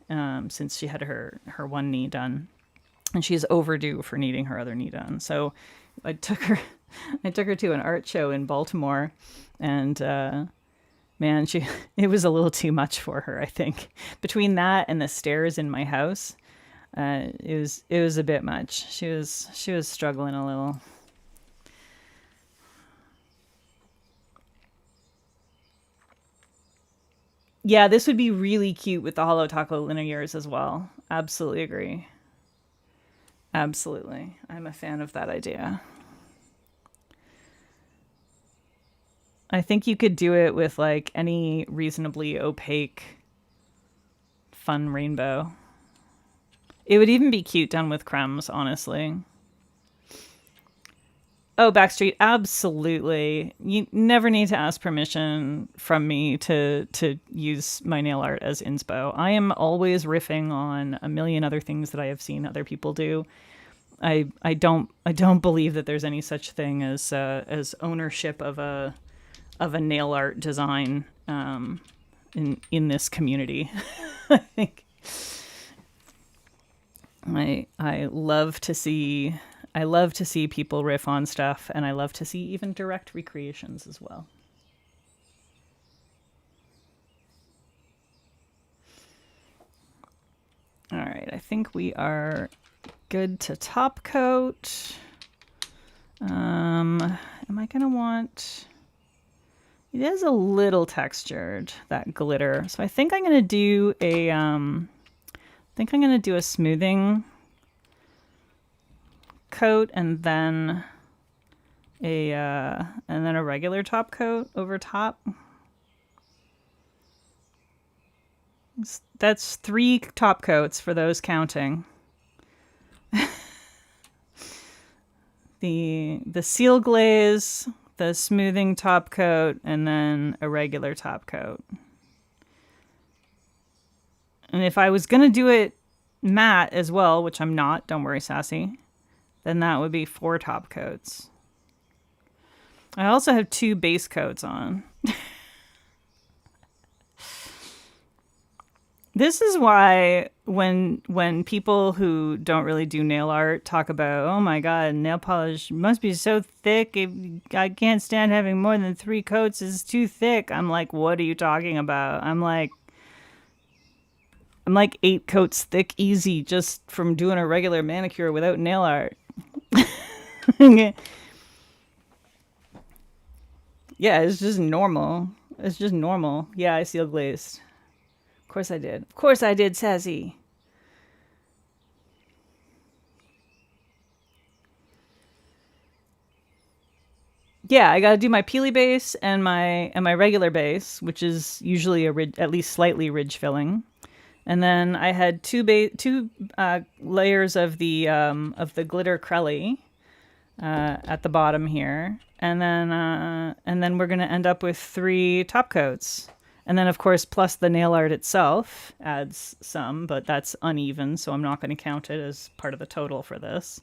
since she had her one knee done, and she's overdue for needing her other knee done. So I took her to an art show in Baltimore, and man, it was a little too much for her, I think. Between that and the stairs in my house, it was a bit much. She was struggling a little. Yeah, this would be really cute with the Holo Taco linears as well. Absolutely agree. Absolutely. I'm a fan of that idea. I think you could do it with like any reasonably opaque fun rainbow. It would even be cute done with cremes, honestly. Oh, Backstreet, absolutely. You never need to ask permission from me to use my nail art as inspo. I am always riffing on a million other things that I have seen other people do. I don't believe that there's any such thing as ownership of a nail art design in this community. I think I love to see people riff on stuff, and I love to see even direct recreations as well. All right, I think we are good to top coat. Am I gonna want? It is a little textured, that glitter, so I think I'm gonna do a smoothing coat and then a regular top coat over top. That's 3 top coats for those counting. the seal glaze, the smoothing top coat, and then a regular top coat. And if I was gonna do it matte as well, which I'm not, don't worry, Sassy, then that would be 4 top coats. I also have 2 base coats on. This is why when people who don't really do nail art talk about, oh my god, nail polish must be so thick, I can't stand having more than 3 coats, it's too thick. I'm like, what are you talking about? I'm like 8 coats thick easy just from doing a regular manicure without nail art. Yeah, it's just normal. It's just normal. Yeah, I seal glazed. Of course I did. Of course I did, Sassy. Yeah, I got to do my peely base and my regular base, which is usually at least slightly ridge filling. And then I had two layers of the glitter Crelly at the bottom here, and then we're gonna end up with 3 top coats, and then of course plus the nail art itself adds some, but that's uneven, so I'm not going to count it as part of the total for this.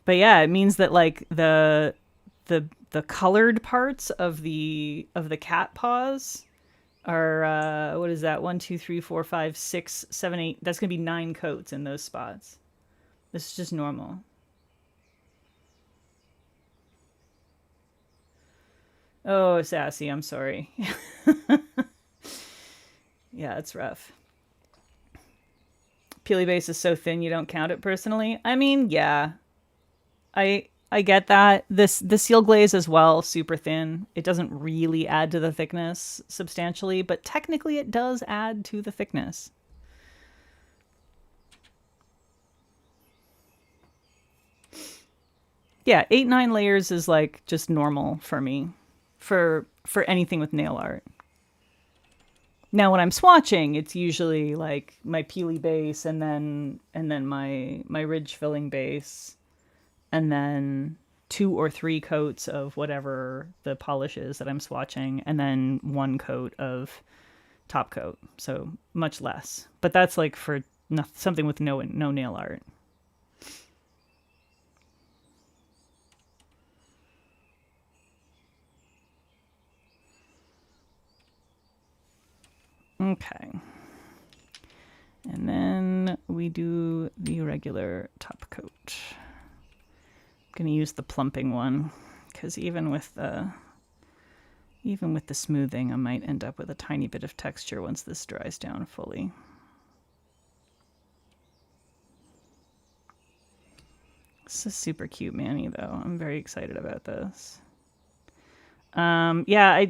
But yeah, it means that like the colored parts of the cat paws are what is that? 1, 2, 3, 4, 5, 6, 7, 8. That's gonna be 9 coats in those spots. This is just normal. Oh, Sassy, I'm sorry. Yeah, it's rough. Peely base is so thin you don't count it personally. I mean, yeah, I get that. The seal glaze as well, super thin. It doesn't really add to the thickness substantially, but technically it does add to the thickness. Yeah, 8, 9 layers is like just normal for me for anything with nail art. Now when I'm swatching, it's usually like my peely base and then my ridge filling base and then 2 or 3 coats of whatever the polish is that I'm swatching, and then 1 coat of top coat. So much less. But that's like for something with no nail art. Okay. And then we do the regular top coat. I'm going to use the plumping one because even with the smoothing, I might end up with a tiny bit of texture once this dries down fully. This is super cute Manny, though. I'm very excited about this. Yeah,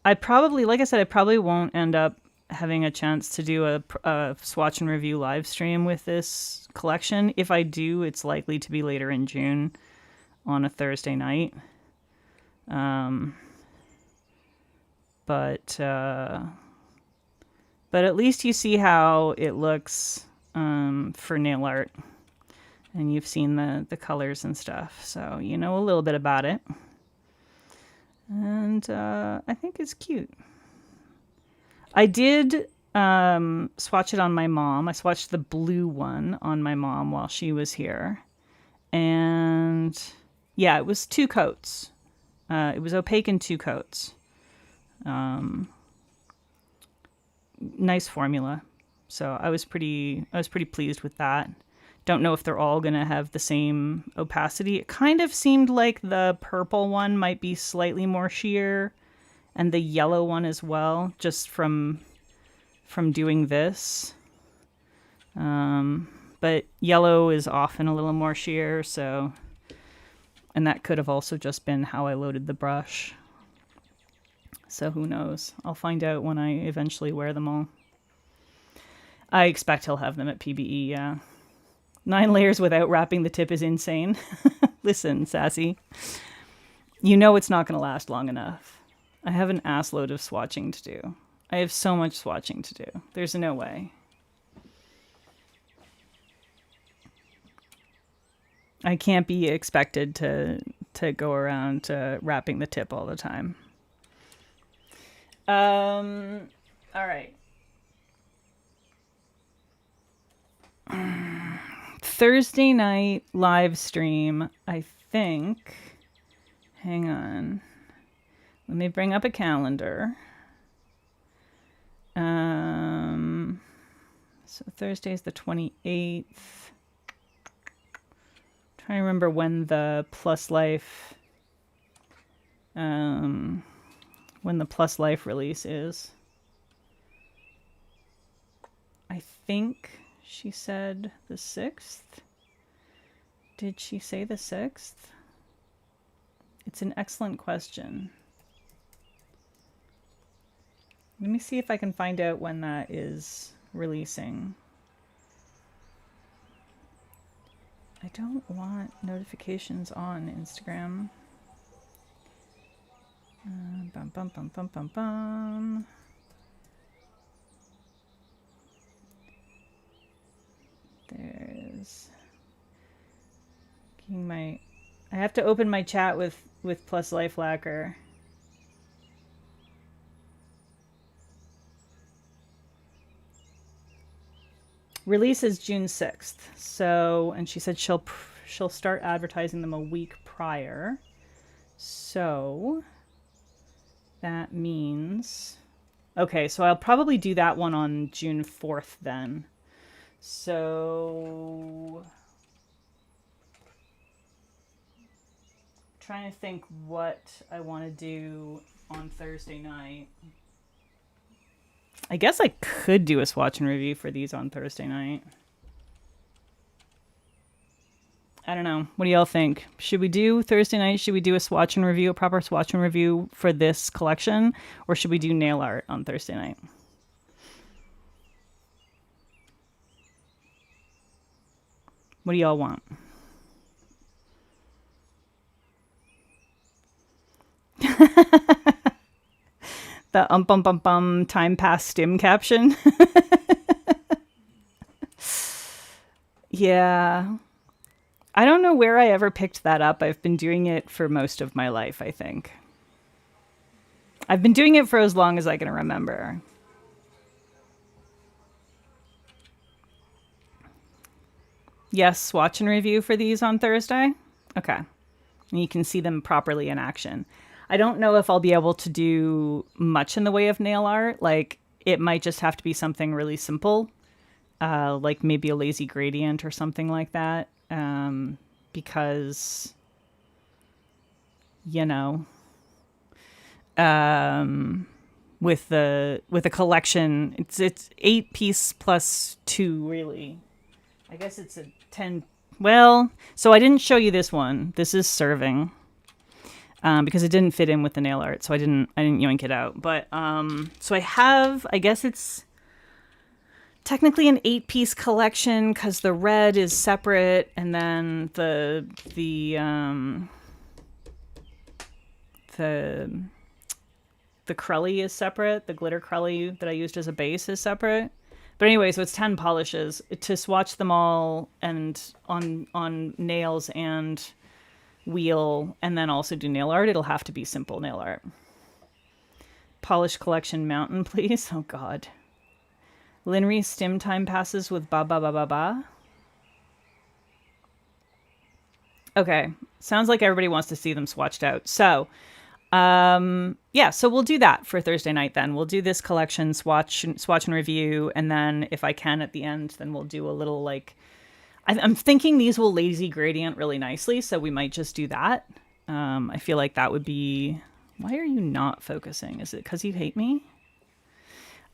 I probably, like I said, I probably won't end up having a chance to do a swatch and review live stream with this collection. If I do, it's likely to be later in June on a Thursday night. But at least you see how it looks for nail art, and you've seen the colors and stuff, so you know a little bit about it. And I think it's cute. I did swatch it on my mom. I swatched the blue one on my mom while she was here. And yeah, it was 2 coats. It was opaque in 2 coats. Nice formula. So I was pretty pleased with that. Don't know if they're all going to have the same opacity. It kind of seemed like the purple one might be slightly more sheer, and the yellow one as well, just from doing this. But yellow is often a little more sheer, so, and that could have also just been how I loaded the brush. So who knows? I'll find out when I eventually wear them all. I expect he'll have them at PBE, yeah. 9 layers without wrapping the tip is insane. Listen, Sassy. You know it's not going to last long enough. I have an ass load of swatching to do. I have so much swatching to do. There's no way. I can't be expected to go around wrapping the tip all the time. All right. Thursday night live stream, I think. Hang on. Let me bring up a calendar. So Thursday is the 28th. Trying to remember when the Plus Life release is. I think she said the 6th. Did she say the 6th? It's an excellent question. Let me see if I can find out when that is releasing. I don't want notifications on Instagram. Bum, bum, bum, bum, bum, bum. There's my. I have to open my chat with Plus Life Lacquer. Release is June 6th. So, and she said she'll start advertising them a week prior. So that means, okay, so I'll probably do that one on June 4th then. So trying to think what I want to do on Thursday night. I guess I could do a swatch and review for these on Thursday night. I don't know. What do y'all think? Should we do Thursday night? Should we do a swatch and review, a proper swatch and review for this collection? Or should we do nail art on Thursday night? What do y'all want? The time pass stim caption. Yeah. I don't know where I ever picked that up. I've been doing it for most of my life, I think. I've been doing it for as long as I can remember. Yes, swatch and review for these on Thursday. Okay. And you can see them properly in action. I don't know if I'll be able to do much in the way of nail art. Like, it might just have to be something really simple. Like maybe a lazy gradient or something like that. Because, you know, with a collection, it's 8-piece plus 2, really. I guess it's a 10. Well, so I didn't show you this one. This is serving. Because it didn't fit in with the nail art, so I didn't yoink it out. But so I guess it's technically an 8-piece collection because the red is separate, and then the Crelly is separate. The glitter Crelly that I used as a base is separate. But anyway, so it's 10 polishes to swatch them all and on nails and wheel, and then also do nail art. It'll have to be simple nail art. Polish collection mountain, please. Oh God. Linry stim time passes with ba ba ba ba ba. Okay, sounds like everybody wants to see them swatched out. So, yeah, so we'll do that for Thursday night then. We'll do this collection, swatch and review, and then if I can at the end, then we'll do a little like, I'm thinking these will lazy gradient really nicely, so we might just do that. I feel like that would be, why are you not focusing? Is it because you hate me?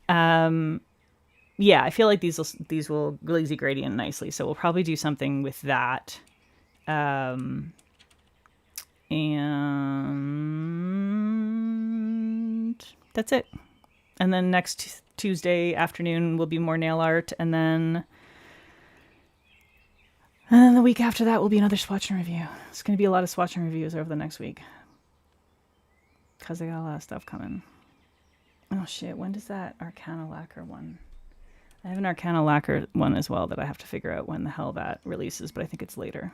Yeah, I feel like these will lazy gradient nicely, so we'll probably do something with that. And that's it. And then next Tuesday afternoon will be more nail art, and then the week after that will be another swatch and review. It's going to be a lot of swatch and reviews over the next week because they got a lot of stuff coming. Oh shit, when does that Arcana Lacquer one? I have an Arcana Lacquer one as well that I have to figure out when the hell that releases, but I think it's later.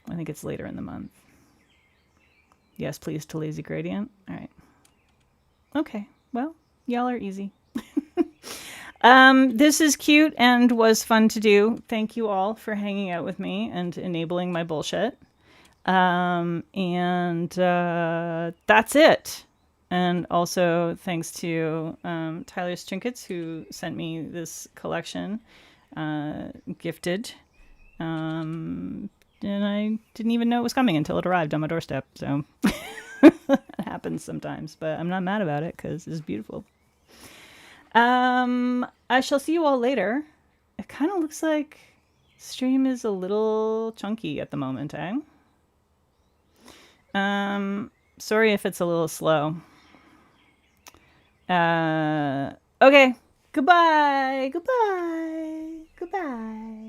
I think it's later in the month. Yes, please, to lazy gradient. All right. Okay, well, y'all are easy. This is cute and was fun to do. Thank you all for hanging out with me and enabling my bullshit. That's it. And also thanks to Tyler's Trinkets, who sent me this collection, gifted. And I didn't even know it was coming until it arrived on my doorstep. So it happens sometimes, but I'm not mad about it because it's beautiful. I shall see you all later. It kind of looks like Stream is a little chunky at the moment, eh? Sorry if it's a little slow. Okay. Goodbye. Goodbye. Goodbye.